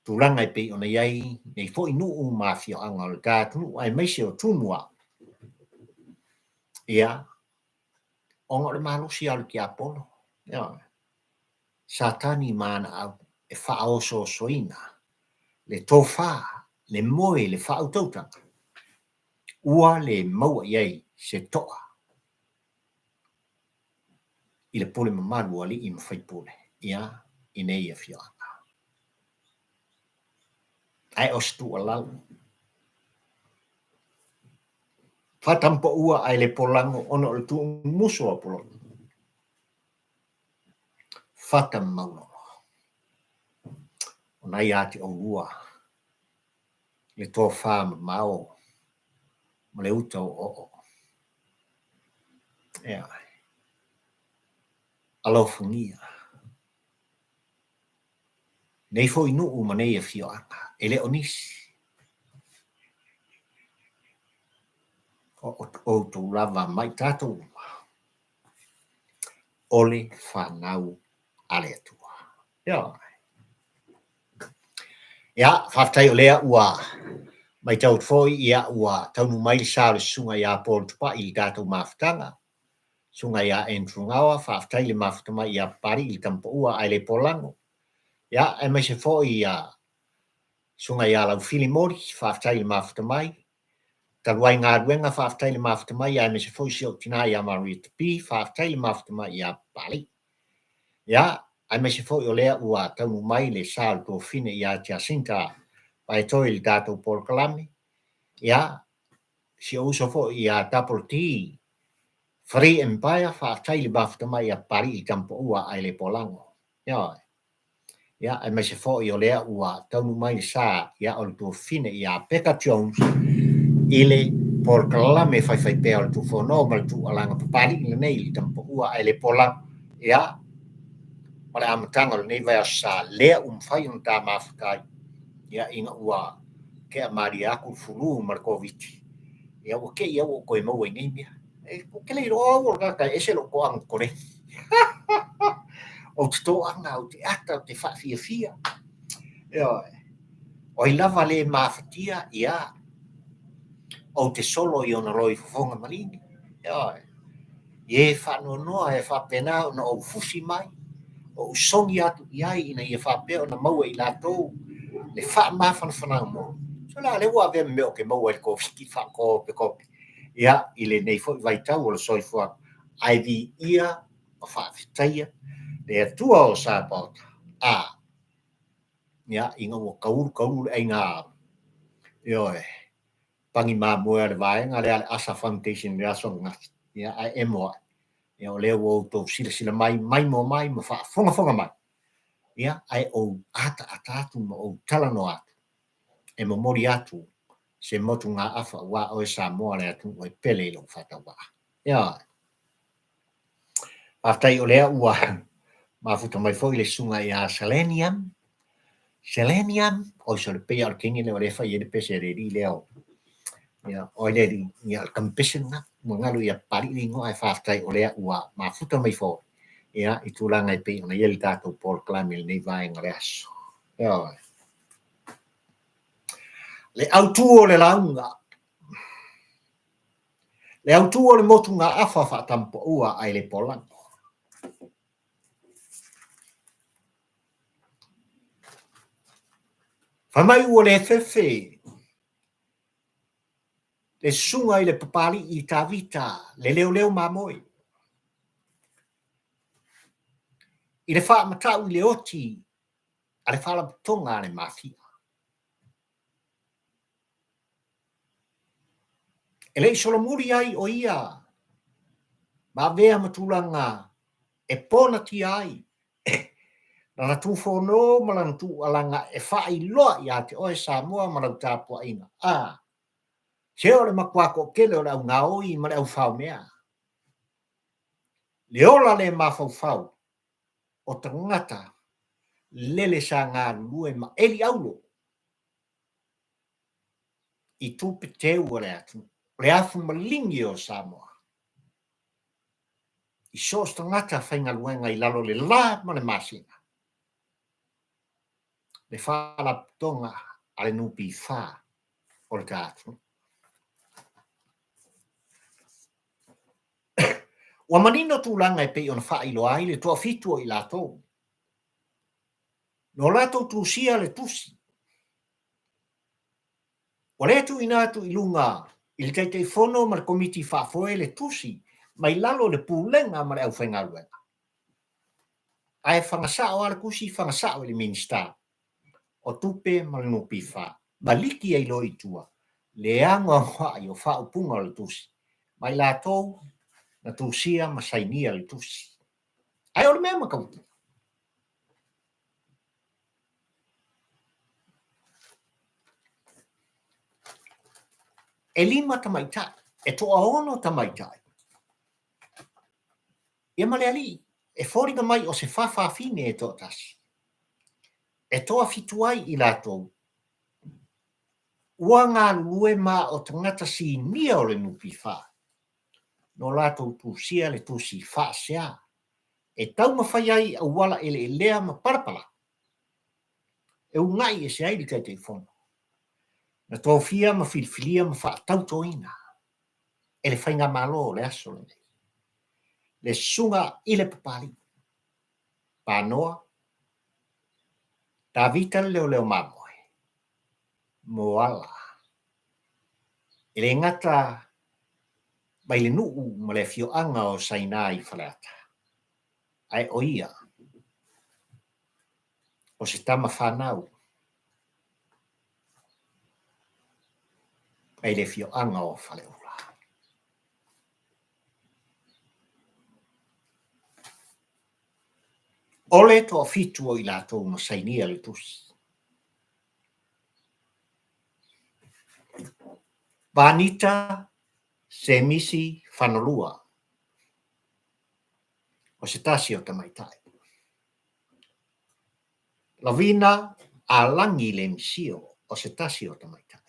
tulanga i pe ona iai nei fo i nuu mafia anga o tātunu ai meise o tunua ia onga le malusi alu ki apolo ia satani mana au e whaoso soina le tofa le moe le whautautanga ua le maua iai se toa i le pole mamalu ali i mawhai pole ia i nei e whianga ai ostu alau fatampo ua ai le polango ono le tu muso a polo fatam mauno ona ia ati o ua le tofa mao ma le uta o ia alo fungia nei fo inu uma nei e whianga ele onisi o tu lava mai tatou ole whanau ale atua. Ia, whaftai o lea ua mai tau foi ia ua taunu mai sa le sunga ia Paul tupa i tatou mafutanga. Sunga ia Andrew Ngawa, whaftai le mafutama ia pari i tampo ua ai le polango. Ia, e mai se foi ia sunga ia lau Filimori, whaftai le mafutamai. Taluai ngā ruenga whaftai le mafutamai ia me se foi si o tina ia Maria Tepi, whaftai le mafutamai ia pari. Ia, ai me se foi o lea ua taunu mai le sa le tōwhine ia Jacinta pai toi le tātou Paul Kalame. Ia, si o uso foi ia Double T, Free Empire, whaftai le mafutamai ia pari i tampo ua ai le polango. Ia, ai me se foi o lea ua taunu mai le sa ia o le tōwhine ia Pekka Jones, ile Paul Kalame fai pea o le tūwhono ma le tūalanga papari i le nei li tampo ua ai le pola ia ma le amatanga le nei vai sa lea fai on tā mafutai ia inga ua kea mari aku fulu ma le COVID ia ua ke ia ua koe maua i nei mea o ke le roa ua kaka ese lo ko ang kore o tuto anga o te ata o te whafia fia ia o i lava le mafatia ia o te solo i ona roi fonga malini. Ie whanonoa e whapena o na o fusi mai. O songi atu iai ina ia whapea o na maua i lātou. Le whamawhana whanau mo. So la le ua vea meo ke maua i kōwhiki whakope kope. Ia i le nei fo i vaitau o le soifua. Ai vi ia o whawhitaia. Le atua o sa pauta. Ia inga ua kauru ai ngā. Ioe. Pangi mā mua le vaenga le Asa Foundation le aso ngati. Ia ai emoa. Ia o leo o tō sila mai mo mai ma whaafonga mai. Ia ai o ata atu ma o talano atu. E mo mori atu se motu ngā awha wā o e Samoa le atu o e pele lo whata wā. Ia. Aftai o lea ua ma futa mai foi le sunga ia Selenium. Selenium o so le pea o kingi le o le whai e le pese re ri leo. Ia oile ia kampesina mangalu ia pari ngo ai whaftai o lea ua mafuta mai fo ia i tūlanga i pe ona ia li tātou Paul Kalame nei vaenga le aso. Ia. Le autu o le launga. Le autu o le motu ngā awha whatampo ua ai le polango. Whamai ua le whewhe. Le sunga i le papali i tā vita, le leo mamoi. I le whaamatau i le oti, a le whaalaputonga a le mafia. E lei solo muri ai o ia, ma vea matulanga, e pona ti ai, na tu fono ma na tu alanga e whai loa i ate oe Samoa ma rau tāpua ina. Se o le makuako kele o le au ngaoi ma le au whao mea. Le ola le mawhau o tangata lele sa ngā lue ma eli aulo i tupe teu o le atu. Le afu malingi o Samoa. I sos tangata whainga luenga i lalo le la ma le masina. Le whala tonga a le nupi wha o le tātu. Wa manino tūlanga e pei ona wha ilo ai le toa fitu o i lato. No lato tūsia le tusi. O le tu inatu i lunga i le teitei fono ma le komiti whaafoe le tusi mai lalo le pūlenga ma le au whainga luenga. Ai whangasao ala kusi whangasao le minista o tupe ma le nupi wha. Maliki ai loi tua. Le ango hoa i o wha upunga o le tusi. Mai lato na tusia ma sainia le tusi. Ai o le mea makautu. E lima tamaitai. E toa ono tamaitai. Ia male ali. E fōringa mai o se whawhawhine e toa tasi. E toa fituai i lato. Ua ngā lue mā o tangata si nia o le nupi wha. No lato tusia le tusi wha sea. E tau mawhai ai au wala ele lea ma parapala. E ungai e se ai li te fono. Na tō fia ma filfilia ma wha tautoina. E le whainga malo le aso le nei. Le sunga i le papali. Panoa. Ta vita leo leo mamoe. Moala. E le ngata mai le nuu ma le fio anga o Sainai whaleata. Ai o ia. O se tama whanau. Ai le fio anga o whaleula. Ole to fitu o i lato ma sainia le tusi. Vanita se misi whanolua. O se tasi o tamaitai. Lavina a langi le misio o se tasi o tamaitai.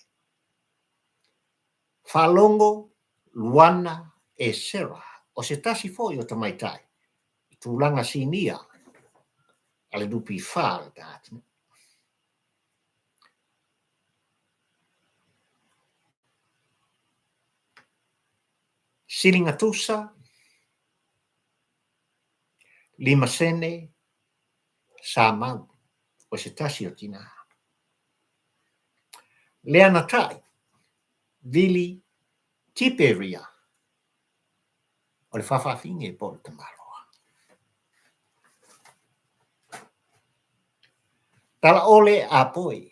Whalongo, Luana e Sarah o se tasi foi o tamaitai. Tūlanga sinia ale dupi whāle tātini. Silinga tusa, lima sene, Samau, o se tasi o tina. Leana tai, Vili, Tiperia, o le whawhawhinge e pōle tamaroa. Tala ole a poi,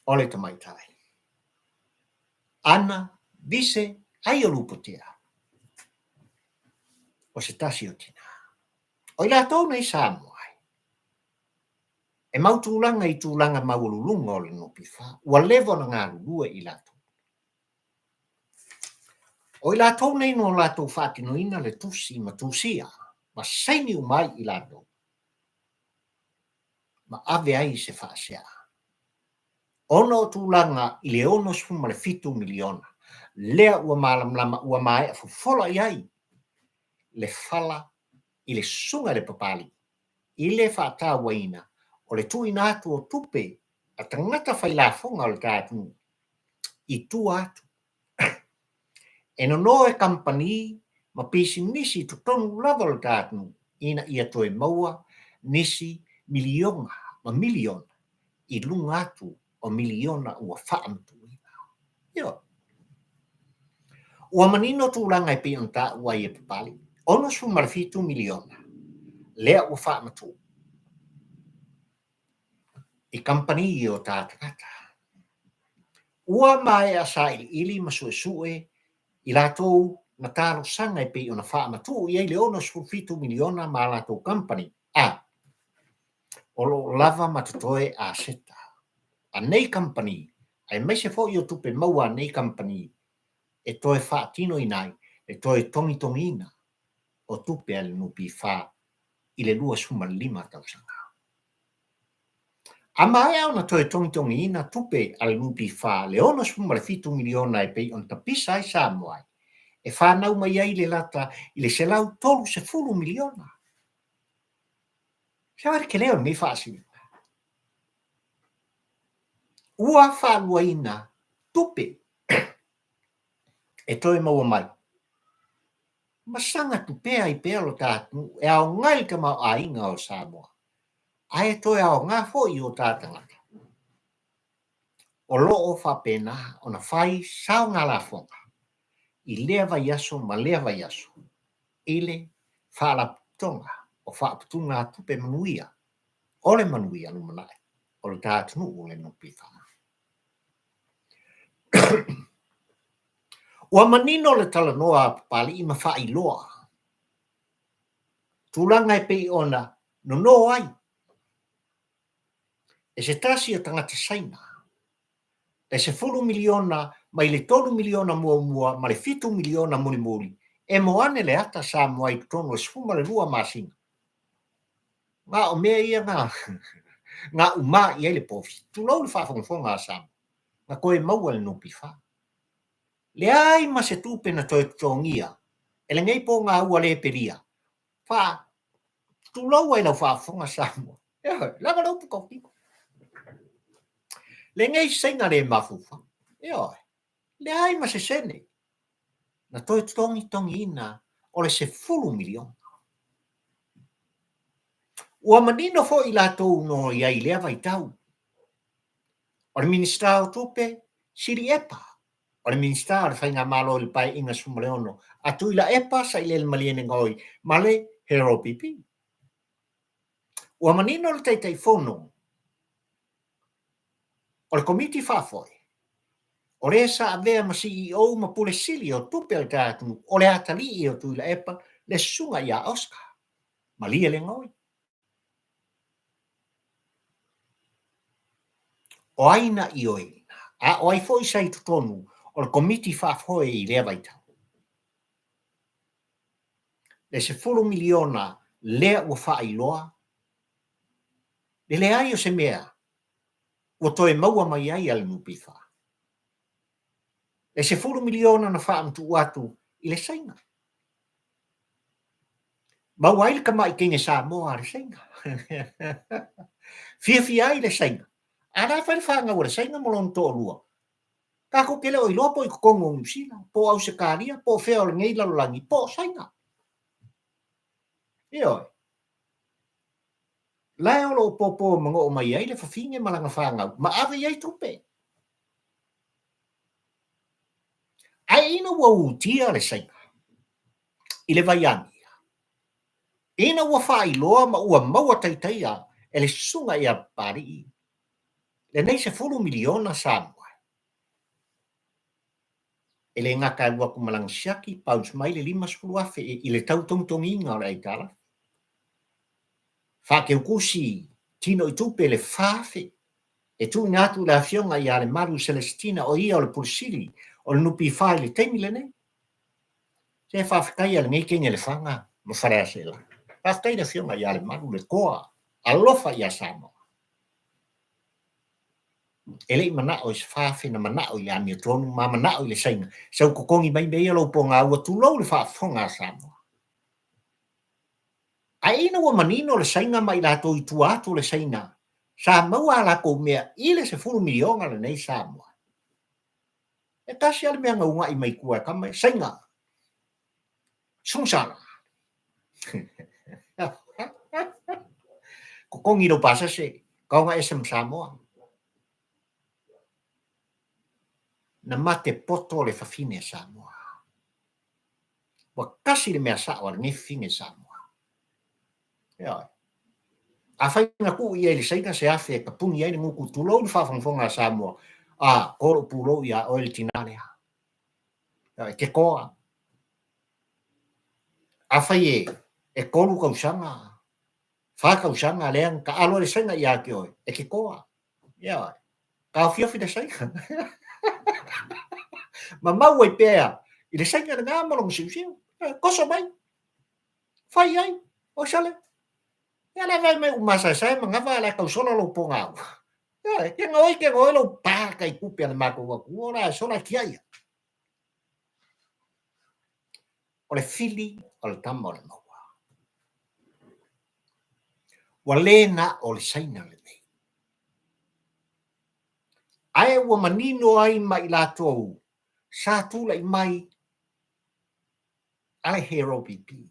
ole tamaitai. Ana, vise, ai o lupotea. O se tasi o tina. O i la tōna i Samoai. E mau tūlanga i tūlanga maululunga o le nopi wha. Ua levo na ngā rurua i lato. O i la tōna i no lato whātino ina le tusi ma tusia. Ma saini umai i lato. Ma ave ai se whaasea. Ono tūlanga i le ono sfuma le 5 miliona. Lea ua malamlama ua mai a fufola i ai. Le fala i le sunga le papali. I le whaatawa ina. O le tui nātu o tupe. A tangata whailafonga o le tātu. I tu atu. E no no e kampani ma pisi nisi tu tonu lava o le tātu. Ina ia toe maua nisi miliona ma miliona. I lunga atu o miliona ua whaamtu. Io. Ua manino tūlanga i pionta ua i e papali. Ono sumarfitu miliona. Lea ua whaamatu. I company o tātangata. Ua mai a sa ili masue i lātou na tāro sanga i pei o na whaamatu i eile ono sumarfitu miliona ma lātou company. O lo lava matutoe a seta. A nei company, ai mai se fo i o tupe maua nei company, e toe whaatino i nai, e toe tongi ina, o tupe al nupi wha i le lua sumalima tausanga. A mai au na toe tongi ina tupe al nupi wha le ono sumarfitu miliona e pei on tapisa ai Samoa. E whanau mai ai le lata i le selau tolu se fulu miliona. Se wari ke leo nei whaasini. Ua whanua ina tupe e toi maua mai. Masanga tupea i pelo tātu e au ngai ka mau a inga o Samoa. Ai toi au ngā fo i o tātangata. O loo whapena o na whai sao ngā la fonga. I lea vai aso ma lea vai aso. Ile whaalaputonga o whaaputunga tupe manuia. Ole manuia no manai. O le tātunu o le nupi wha. Ua manino le talanoa pali ima wha i loa. Tūlanga e pei ona no ai. E se tasi o tangata saina. E se 4 miliona mai le 3 miliona mua ma le 7 miliona muli. E moane le ata Samoa i tono e sfuma le lua masinga. Ngā o mea ia ngā uma i ele pofi. Tūlau le whaafonga a Samoa. Ngā koe maua le nupi wha. Le ai ma se tupe na toi tongia. E le ngai po ngā ua le peria. Wha tūlau ai lau whaafonga Samoa. Langa lau pukopi. Le ngai senga le mafufa. Le ai ma se sene. Na toi tongi ina o le se 4 miliona. Ua manino fo i lātou no iai lea vai tau. O le ministra o tupe, siri epa. O le ministra o le whainga malo le pai inga sumaleono. A tui la epa sa ile le maliene ngoi, male hero pipi. Ua manino le teitai fono. O le komiti whafoi. O le sa avea ma CEO ma pule sili o tupe al tātunu. O le atali i o tui la epa, le sunga ia Oscar. Malia le ngoi. O aina i oina. A o ai foi sai tutonu o le komiti whafoi i lea vai tau. Le se 4 miliona lea ua whaailoa. Le ai o se mea. Ua toe maua mai ai al nupi wha. Le se 4 miliona na whaamtu atu i le sainga. Mau ai le kamai kenge Samoa le sainga. Fia ai le sainga. Ana whai whanga ua le sainga molon tō lua. Kako kele o iloa po i kukongo ngusila. Po au se kāria, po whea o le ngei lalolangi, po sainga. Ioi. Lai o lo popo mga o mai ai le whawhinge malanga whangau. Ma awe iai tupe. Ai ina ua utia le sainga. I le vaiangi. Ina ua whailoa ma ua maua taitaia e le sunga ia pari. Le nei se 4 miliona Samoa. E le ngaka e waku malangsiaki paus mai le 5 afe i le tau tongtonginga o le aitala. Whake ukusi tino i tupe le whafe. E tu ngatu le afionga i ale Maru Celestina o ia o le pursiri o le nupi whai le teimi le nei. Se whawhikai ale ngei kenge le whanga ma wharea se la. Whawhikai le afionga i ale Maru le koa alofa i a Samoa. Ele i manao i se whawhi na manao i ami o tonu ma manao i le sainga. Sau kukongi mai mei alo po ngā ua tūlau le whaafonga a Samoa. A ina ua manino le sainga mai lato i tuatu le sainga. Sa maua la ko mea ile se 4 miliona le nei Samoa. E tasi ale mea ngaunga i mai kua kama sainga. Sungsana. Kukongi no pasa se kaunga SM Samoa. Na mate poto le whawhine Samoa. Wa kasi le mea sa o ni finge Samoa. Ya. Afai na ku ia le saina se afe ka puni ai nguku tulo fa fonga Samoa. Ko pulo ia o le tinale. Ya ke koa. Afai e kolu kausanga. Fa kausanga leang ka alo le saina ia ke oi. E ke koa. Ya. Ka fia fi de saina. Ma mau e pea. I le saina nga malong siu. Koso mai. Fai ai. O sale. Ya la vai mai umasa sai mangava la kausona lo ponga. Ya, ke ngoi lo pa kai kupe na mako wa kuona sona kiai. O le fili o le tama o le maua. Wa lena o le saina le nei. Ae ua manino ai mai la tou. Sa tula i mai ai hero pipi.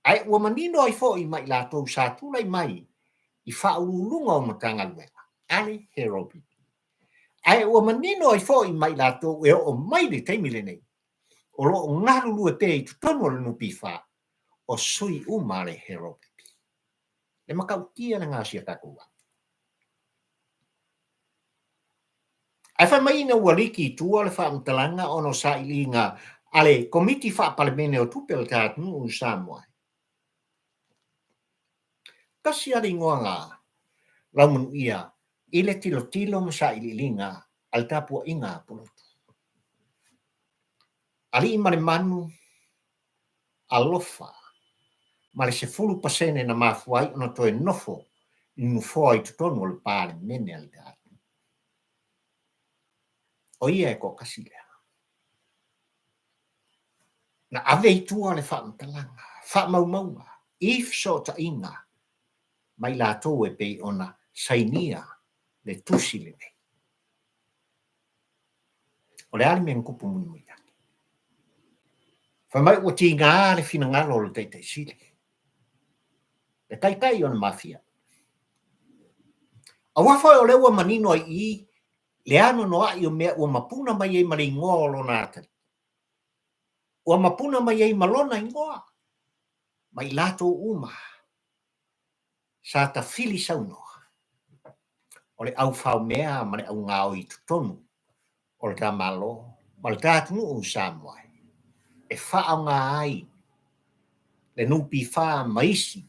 Ae ua manino ai fo i mai la tou sa tula i mai i fa ulunga o matanga luenga. Ale hero pipi. Ae ua manino ai fo i mai la tou e o mai le teimile nei. O lo ngaru lue pe i tutono le nupi fa. O sui uma le hero pipi. Le makau kia na ngasi a kakua. Ai fa mai na waliki tua le fa mtalanga ono sa ilinga ale komiti fa palemene o tupe o tātunu o Samoa. Kasi ari ngoanga lamun ia ile tilo sa ilinga al tapu inga pulutu. Ali imane manu alofa male se fulu pasene na mafuai ono toe nofo nufo ai tutonu o le palemene al tātunu. O ia e ko kasi lea. Na ave itua le fa mtalanga, fa maunga, if so ta inga, mai la tau e pe ona sainia le tusi le nei. O le ali mea kupu muni mui aki. Fa mai ua ti ngā le fina ngalo le teitei sili. Le kai ona mafia. A wafa o le ua manino ai i, le ano noa i o mea ua mapuna mai ei mali ngoa o lona atari. Ua mapuna mai ei malona i ngoa. Mai lato uma. Sa ta fili saunoa. O le au fau mea mane au ngao i tutonu. O le tā malo. Ma le tātunu o Samoa. E wha ngā ai. Le nupi wha maisi.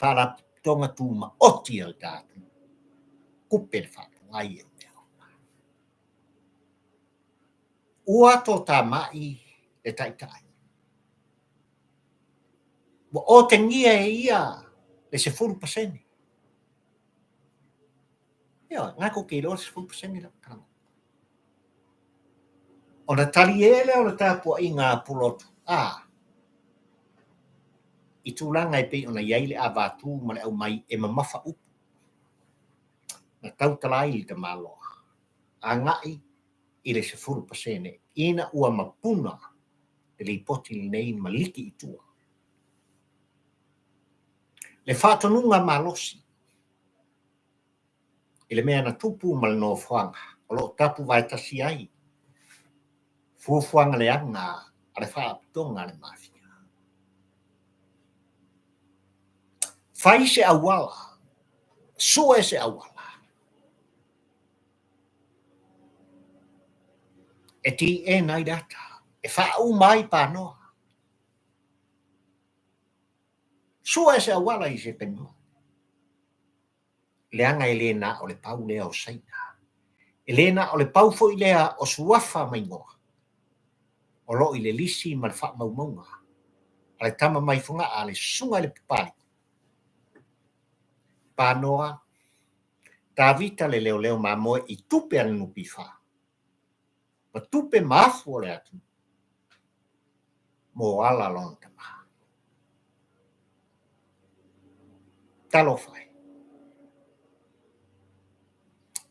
Wha la tonga tū ma oti al tātunu. Kupe le wha ngai e mea. Ua to tā mai e taitai. Wa o te ngia e ia le se 4%. Ia, ngā ko ke lo se 4% la kama. O na tali ele o le tāpua i ngā pulotu. I tūlanga e pe ona iai le avātū ma le au mai e mamafa upu. Na tau talai i te maloa. A ngai i le se 4%. Ina ua mapuna le lipoti li nei maliki i tua. Le whātonunga malosi. I le mea na tupu ma le no whanga. O lo tapu vai tasi ai. Fuafuanga le anga a le whaapitonga le mafia. Fai se awala. Soe se awala. E ti e nai data. E whaau mai pānoa. Soe se awala i se penua. Leanga e lena o le pau lea o saina. E lena o le pau fo i lea o suafa mai ngoa. O lo i le lisi ma le wha maumaunga. A le tama mai funga a le sunga le pupali. Pānoa, tā vita le leo ma moe i tupe anu nupi wha. Ma tupe maafu o le atu. Mo ala lon te maha. Talo whai.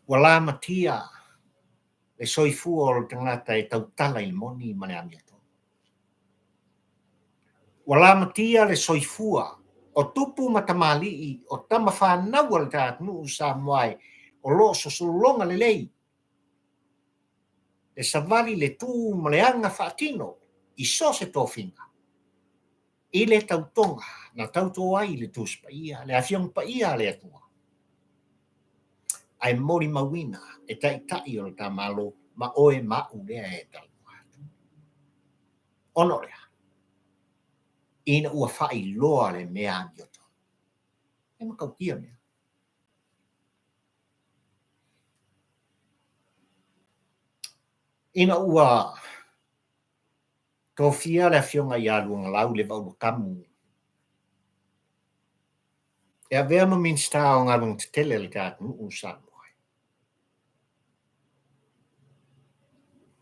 Wala matia le soifu o le tangata e tautala i moni mane amiato. Wala matia le soifua o tupu matamali i o tama whanau al tātunu u Samoa o lo sosulonga le lei. Le savali le tū maleanga whaatino i so se tofinga. I le tautonga, na tauto ai le tus pa ia, le afiong pa ia le atua. Ai mori mawina, e tai o le tamalo, ma oe ma ulea e tau. Ono lea. Ina ua fai loa le mea anioto. E makau kia mea. Ina ua tofia le afionga i aluanga lau le vau kamu. E a vea ma minsta o ngā runga te tele le tātu usa moe.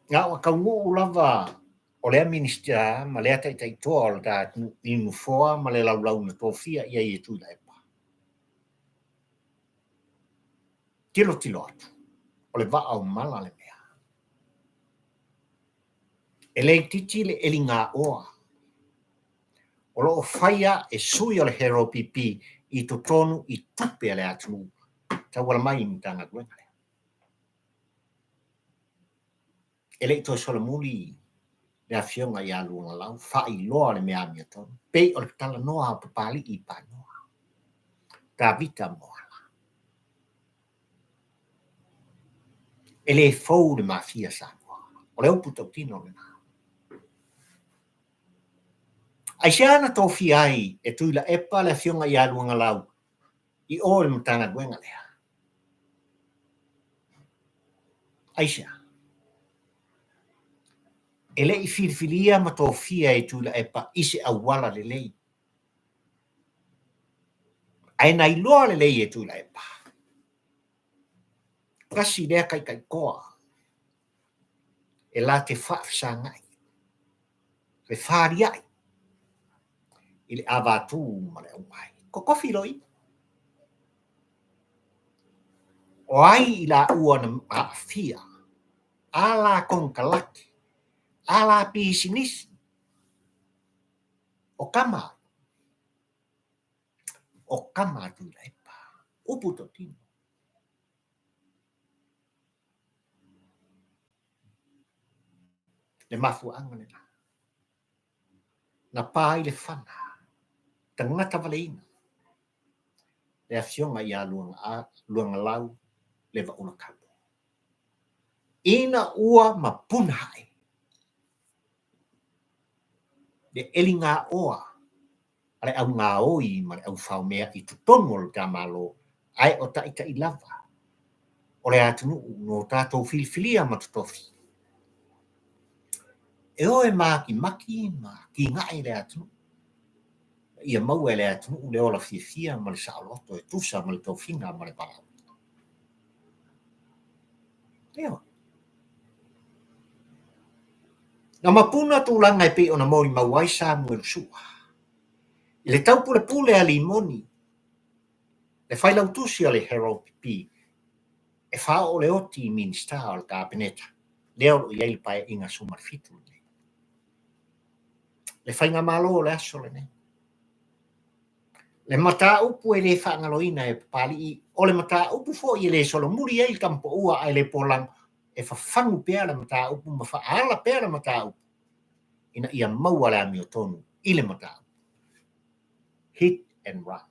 Ngā wa kau ngu lava o lea minsta ma lea tai toa o le tātu inu foa ma le lau na tofia ia i tu la epa. Tilo atu. O le vaa o mala le mea. E le titi le eli ngā oa. O lo faya e sui o le hero pipi i to tonu i tupe le atu. Ta wala mai ni tanga duenga. E le to sola muli le afionga i aluanga lau fai loa le mea mea tonu. Pei o le tala noa o pali i pa noa. Ta vita moa. E le fau le mafia sa moa. O le upu tau tino le na. Ai se ana tofi ai e tuila epa le afionga i aluanga lau i o le mtanga duenga lea. Ai se ana. E le i filfilia ma tofia e tuila epa ise awala le lei. Ai nai loa le lei e tuila epa. Kasi lea kai koa. E la te whaafisa ngai. Le whaari ai. I le awatu ma le umai. Ko kofi loi. O ai i la ua na maafia. Ala konkalaki. Ala pisinisi. O kama. O kama tuila epa. Upu to tino. Le mafu anga le na. Na pai le whana. Tangata waleina. Le afionga i a luanga lau le wa una kapu. Ina ua ma punhai. Le eli ngā oa. Ale au ngā oi ma le au whao mea i tutono le tamalo. Ai o taita i lava. O le atunu no tātou filfilia ma tutofi. E oe maki ma ki ngai le atunu. Ia mau e le atunu le ola fia ma le saoloto e tusa ma le tofinga ma le parau. Eo. Na mapuna tūlanga e pe o na mori mauai sa mua sua. I le tau pule a limoni. Le whailau tusi a le hero pipi. E wha o le oti minsta o le kāpeneta. Leo i eil pae inga sumar fitu. Le whainga malo o le aso le ne. Le mata upu e le whaangaloina e pali i. O le mata upu fo i le solo muri eil kampo ua ai le polang. E whawhangu pēr le mata upu ma whaala pēr le mata upu. Ina ia maua le ami o tonu i le mata upu. Hit and run.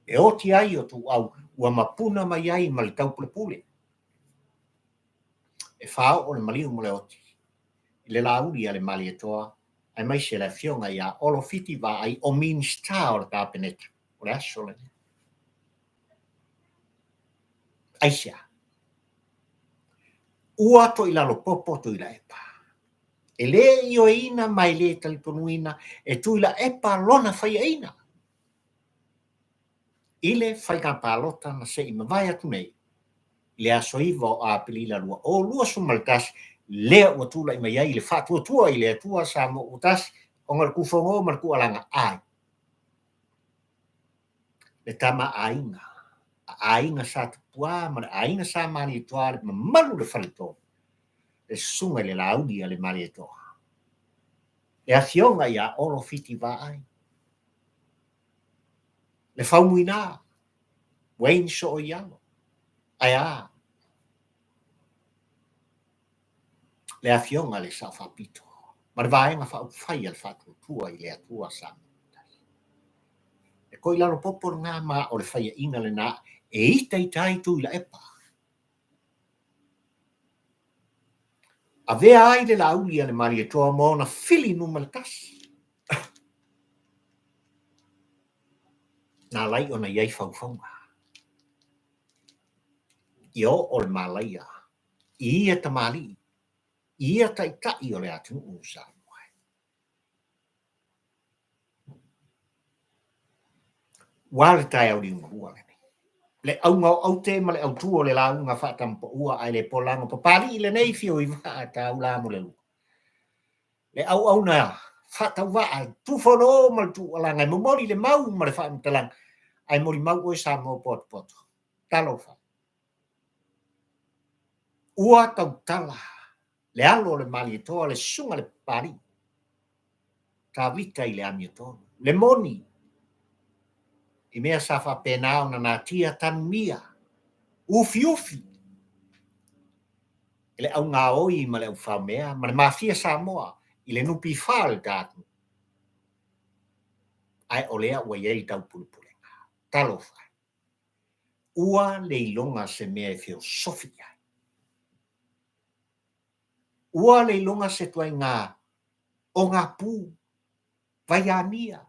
E oti ai o tu au ua mapuna mai ai ma le tau pule. E whao o le maliu mo le oti. I le lauri a le mali e toa. Ai mai se le fionga ia olo fiti va ai o minsta o le kāpeneta. O le aso le. Aisia. Ua to i lalo popo to i la epa. E le i o ina mai le talitonuina e tu i la epa lona whaia ina. Ile whaika pālota na se ima vai atu nei. Le aso iwa a pilila lua. O lua sumaltas lea ua tula ima iai le whatua tua i le atua sa mo utas o ngal kufongo mal ku alanga ai. Le tama ainga. Ainga sa tupua ma le ainga sa mani toa le mamalu le whalito. Le sunga le laudi a le mani e toa. Le afionga ia olo fiti va ai. Le whaumuina. Wayne so o ialo. Ai a. Le afionga le sa whapito. Ma le vaenga whaai al whatutua I le atua Samoa. E koi lalo popo ngā mā o le whaia inga le nā, e ita I tai tu I la epa. A vea ai le la uli le mari e toa mo na fili numa le tasi. Nā lai ona iai whauwhaunga. I o le malaia. I ia tamali. I ia tai o le atu usa. Wale tai au ringu hua le au te ma le au tuo le launga whaatampa ua ai le polanga papari I le nei fio I waa ta au la mo le lu. Le au na whaatau waa tufono ma le tu alanga I momori le mau ma le whaamtalang ai mori mau oi sa mo pot. Talo wha. Ua tau tala le alo le mali toa le sunga le pari. Ta vita I le ami toa. Le moni I mea sa wha penao na nā tia tan mia. Ufi. Ele au ngā oi ma le au whao mea, ma le mafia Samoa, I le nupi whāle tātu. Ai o lea ua iei tau pulupulenga. Talo whai. Ua le ilonga se mea e whio sofi ai. Ua le ilonga se tuai ngā o ngā pū, vaiania.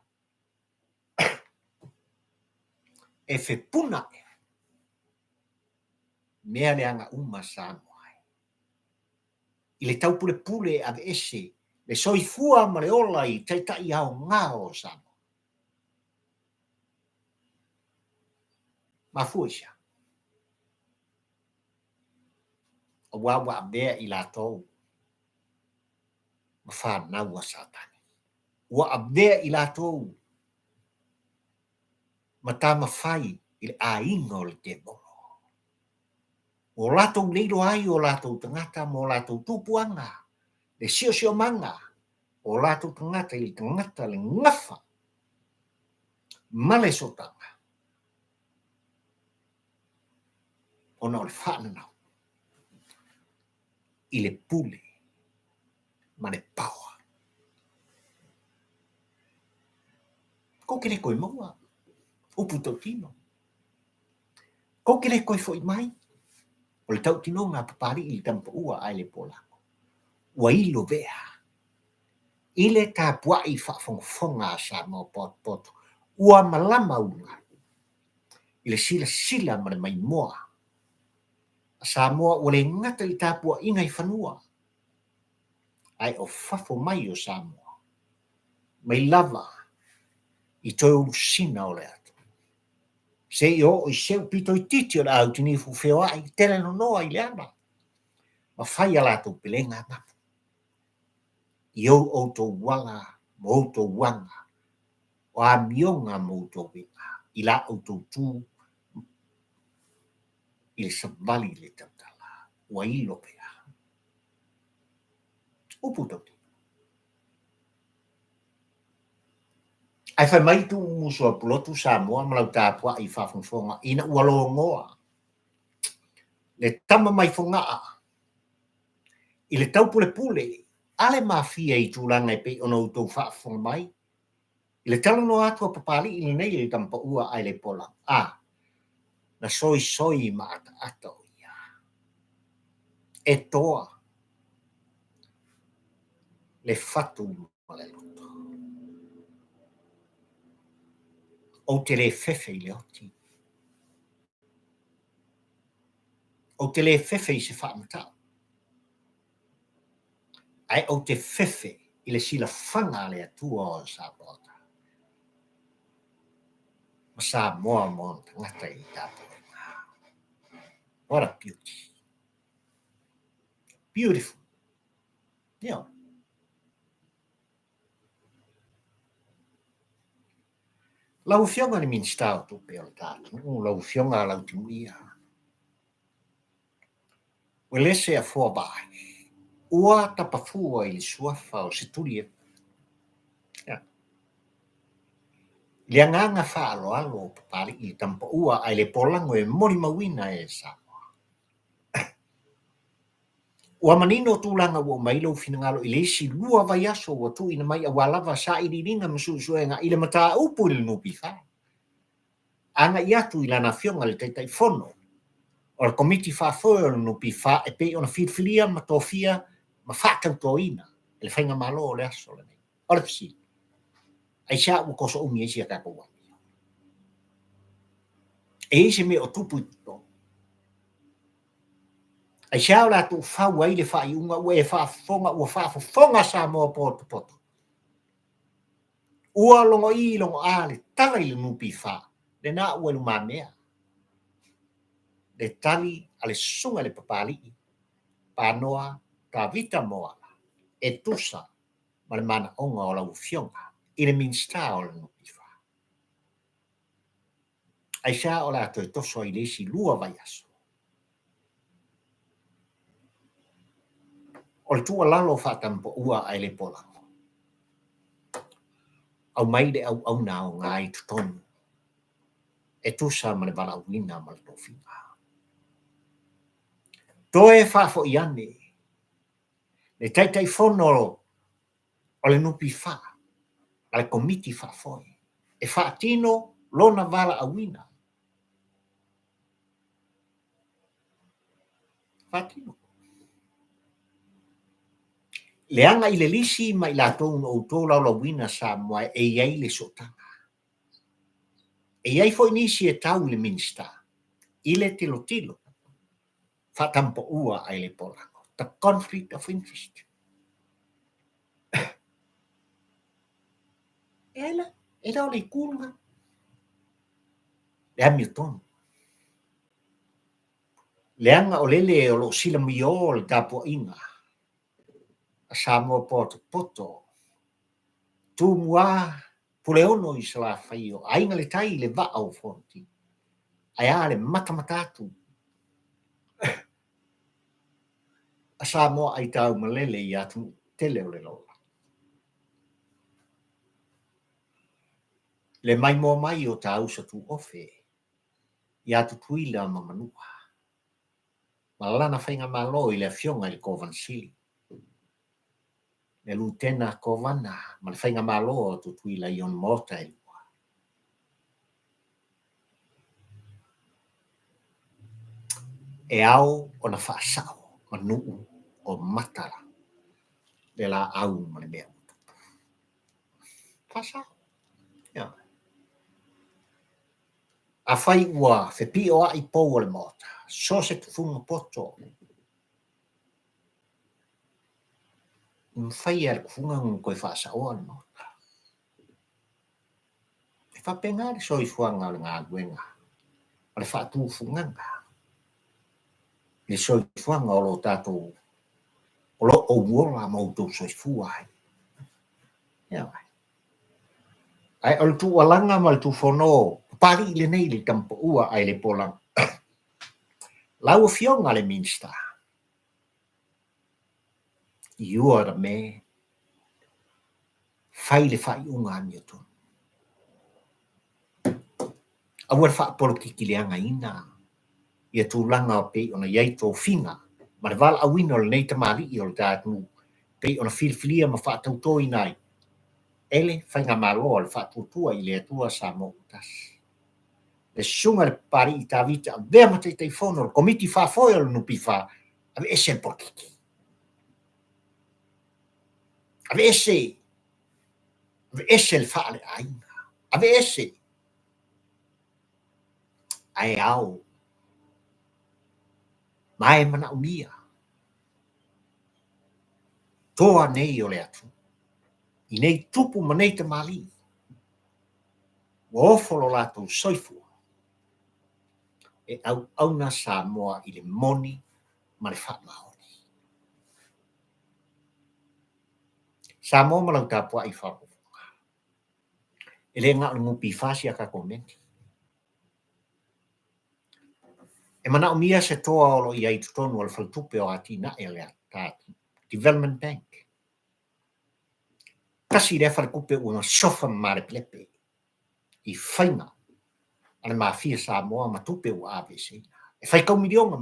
E whe puna e. Mea le anga uma Samoa. I le tau pule ave ese, le soifua ma le ola I taitai au ngā o Samoa. Ma fuisa. A wawa mea I la tau. Ma whanau a satani. Wa mea I la tau. Ma tā mawhai I le a ingo le te bolo. O latou leilo ai o latou tangata mo latou tupuanga. Le sio manga. O latou tangata I le tangata le ngafa. Male sotanga. Ona o le whananau. I le pule. Ma le paua. Ko kere koe maua. Upu tau tino. Ko kere koe foi mai. O le tau tino ngā papari I le tampa ua ai le polako. Ua ilo vea. I le tā puai whaafonga sa mo pot. Ua malama unga. I le sila ma le mai moa. Sa moa ua le ngata I tā pua ingai whanua. Ai o fafo mai o sa moa. Mai lava. I toi ulusina o le atu. Se I seu pito I titi o le au tini fufeo ai. Tere no noa I le ana. Ma whai ala tau pelenga mapu. I au outou wanga, mo outou wanga. O a mionga mo outou winga. I la outou tū. I le sabali le tautala. Ua ilo pea. Upu tau tino. Ai whai mai tu muso a pulotu Samoa malau tāpua I whafonga ina ua longoa. Le tama mai fongaa. I le tau pule. Ale mafia I tūlanga I pei ono utou whafonga mai. I le talo no atua papali I le nei le tampa ua ai le pola. Na soi ma ata o ia. E toa. Le fatu ma le loto. O te le fefe I le oti. O te le fefe I se whaamatau. Ai o te fefe I le sila whanga le atua o Sabota. Ma sa moa ngata I tapu. What a beauty. Beautiful. Yeah. Lau fionga ni min stau tu pe o tatu. Lau fionga lau timuia. Wele se a fua bai. Ua tapafua I le suafa o se tuli e. Le anganga wha alo o papari I tampa ua ai le polango e mori mawina e sa. ua manino tulaga ua mai lou finagalo i le isi lua vai aso ua tuuina mai auā lava saʻiliʻiliga ma suʻesuʻega i le mataupu i le nupifā aga i atu i lana afioga le taʻitaʻifono o le komiti fa'afoe o le nupifā e pei ona filifilia ma tofia ma fa'atautoina e le faiga mālō o le aso lenei o le fesili ai sa ua kosoʻumi ai sia kakou ai e isi mea o tupu i totonu ai sa o latou fau ai le fa'aiʻuga ua e fa'afofoga ua fa'afofoga sa moa poto ua logo i logo a le tala i le nupifā lenā ua lumamea le tali a le susuga le papali'i panoa tavita moala e tusa ma le manaʻoga o laufioga i le minista o le nupifā ai sa o latou e toso ai le isi lua vai aso o le tuʻalalo fa'atampoʻua ai le polago au mai le auauna aoga ai totonu e tusa ma le valaauina ma le tofiga toe fa'afo'i ane le taʻitaʻifono o le nupifā a le komiti fa'afoe e fa'atino lona valaauina fa'atino leanga i le lisi ma i latou no outou laulauina sa moa e iai le soʻotaga e iai fo'i nisi e tau i le minista i le tilotilo fa'atampoʻua ai le polago the conflict of interest e la o le ikuluga le amiotonu leanga o lele o loo silamio o le tapuaʻiga a sa moa poto tumuā puleono i se lafai o aiga le tai le va'a o fonti ai a le matamata atu a sa moa ai tau malele i atu tele o le lola le mai moa mai o tausa tu'ofe ia tutuila ma manua ma lana faiga mālō i le afioga i le kovansili le lutena kovana ma le faiga mālō o tutuila i ona mota e lua e ao ona fa'asa'o ma nu'u o matala le la'au ma le mea fa'asa'o ia afai ua fepi'o a'i pou o le mota so se tufuga poto mafai a le kufuga koe fa'asa'oa le mota e fa'apega le soifuaga o le galuega o le fa'atufugaga le soifuaga o lo tatou o lo ouola ma outou soifua ai ia ai o le tu'ualaga ma le tufonō pali'i lenei le tampo'ua ai le polaga lauafioga le minista iua da me fai le fa'ai'uga amiotonu aua le fa'apolotiki leagaina ia tulaga o pei ona iai tofiga ma le vala'auina o lenei tamali'i o le tatu pei ona filifilia ma fa'atautoina ai ele faiga mālō o le fa'atuatua i le atua sa mo utasi le susuga le papali'i tavita avea ma taʻitaʻifono o le komiti fa'afoe o le nupifā ave ese le polotiki ave ese le fa'ale'aiga ave ese ae ao ma e mana'unia toa nei o le atu i nei tupu ma nei tamālii ua ofo lo latou soifua e auauna sa moa i le moni ma le fa'amaoni sa moa ma lau tapua'i fa'afofoga e le nga o le nupifā sia kakomenti e mana'umia se toa o lo iai totonu o le falatupe o atina'e o le tatu Development Bank kasi le falakupe ua sofa ma le pelepe i faiga a le mafia Samoa ma tupe ua aveseina e fai kau milionga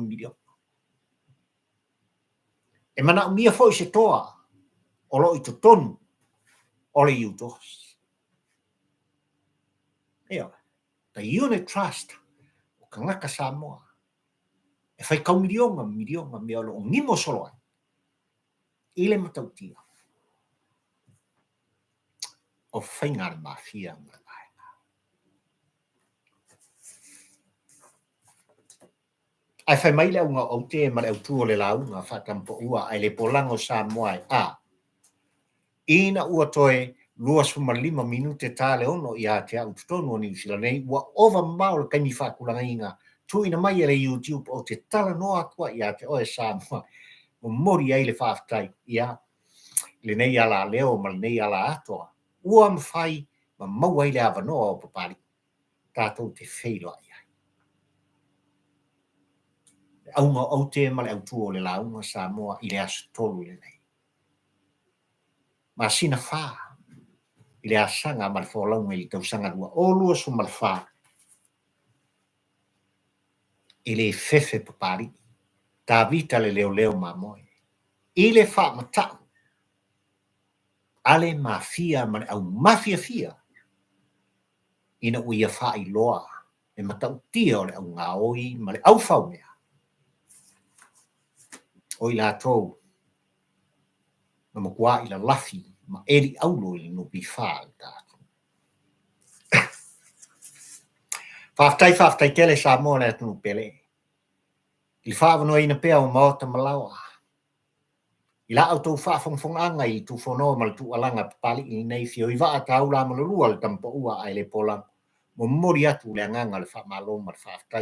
E mana mia foi se toa, o lo i to tonu, o le iu tos. Ea, ta unit trust, o ka ngaka Samoa, e fai kau milionga mea lo ngimo solo ai. Ile matautia. O fai ngare mafia ngā ai. Ai fai mai le unga o te ma le autua le launga whatampo ua ai le polango Samoa a. Ina ua toe 25 minute tale ono ia te au tutonu o New Zealand nei ua ova mau le kaini whakulanga inga tuina mai le YouTube o te tala noa kua ia te oe Samoa o mori ai le whaftai ia le nei ala leo ma le nei ala atoa ua mwhai ma mau ai le awanoa o papari tātou te wheilo ai ai. Aunga au te ma le autua o le launga Samoa i le aso tolu le nei. Ma sina whaa i le asanga ma le wholaunga i tausanga lua o lua su ma le whaa i le fefe papari tā vita le leo ma moe. I le whaa matau ale mafia ma le au mafia fia ina uia whaa i loa e matau tia o le au ngaoi ma le au whau mea. O i la tau na makua i la lafi ma eri aulo i no pi whaa i tātou. Whaftai tele Samoa le atunu pele. I whaavano ina pea o maota malawa. I la au tau whaafongfonga i tu whono ma le tu alanga pali i nei fio i waa tau la malurua le tampa ua ai le pola. Mo mori atu le anganga le whaamalo ma le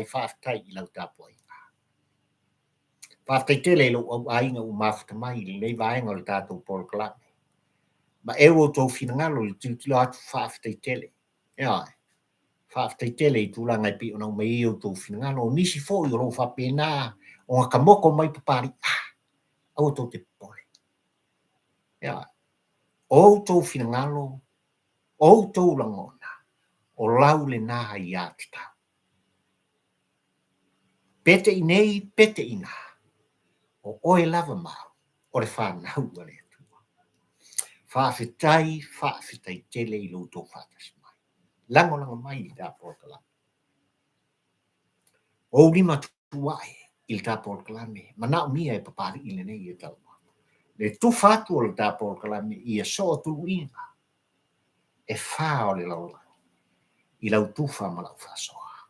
whaftai i lau tāpua i. Whaftai tele lo au ainga u mafta mai i nei vaenga le tātou pol kalame. Ma euro tau finangalo le tūtilo atu whaftai tele. Ia, whaftai tele i tūlanga i pi o nau mai eo tau finangalo nisi fo i ro whapena o ngaka moko mai papari. Au tau te pole. Ia, o tau finangalo, o tau langona, o lau le naha i ati tau. Pete i nei, pete i nā. O oe lava mau, o le whanau ale atua. Whawhitai tele i lo tau whatas mai. Lango mai i tā porkalame. O lima tuai i tā porkalame, mana mia e papari i le nei i tau. Le tu fatu o le tā porkalame i a so tu inga. E wha o le laula. I lau tufa ma lau whasoa.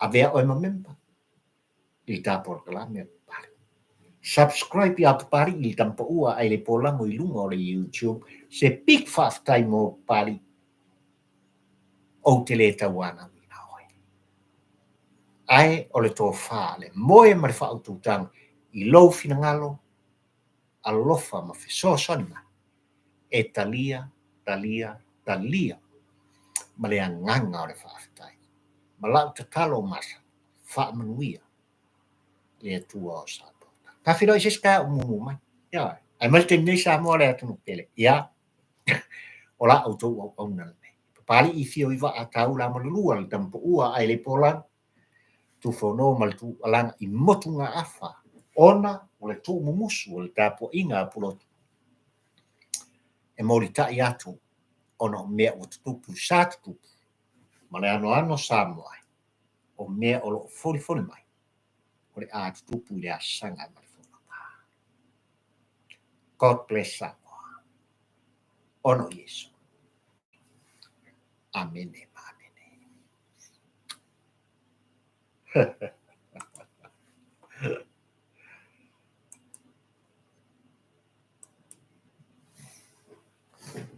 A vea oe ma memba. I tā porkalame papari. Subscribe ya papari i tampa ua ai le polango i lunga o le YouTube. Se big whaftai mo papari. O te le tawana wina oi. Ai o le tō wha le moe ma le wha aututang i lou finangalo alofa ma whesoa sonima. E talia ma le anganga o le whaftai. Ma lau te talo masa wha manuia le atua o Samoa. Ka whiro i siska o mumu mai. Ia, ai malte nei Samoa le atunu pele. Ia, o la autou au nana nei. Pali i fio i wa a tau la malulua le tampo ua ai le polan. Tu whono mal tu alanga i motunga afa. Ona o le tō mumusu o le tāpua inga pulotu. E mori tai atu ono mea o tutupu sa tutupu. Ma le ano Samoa o mea o lo foli mai. O le a tutupu le a sanga mai whanaka. God bless Samoa. Ono Yesu. Amen.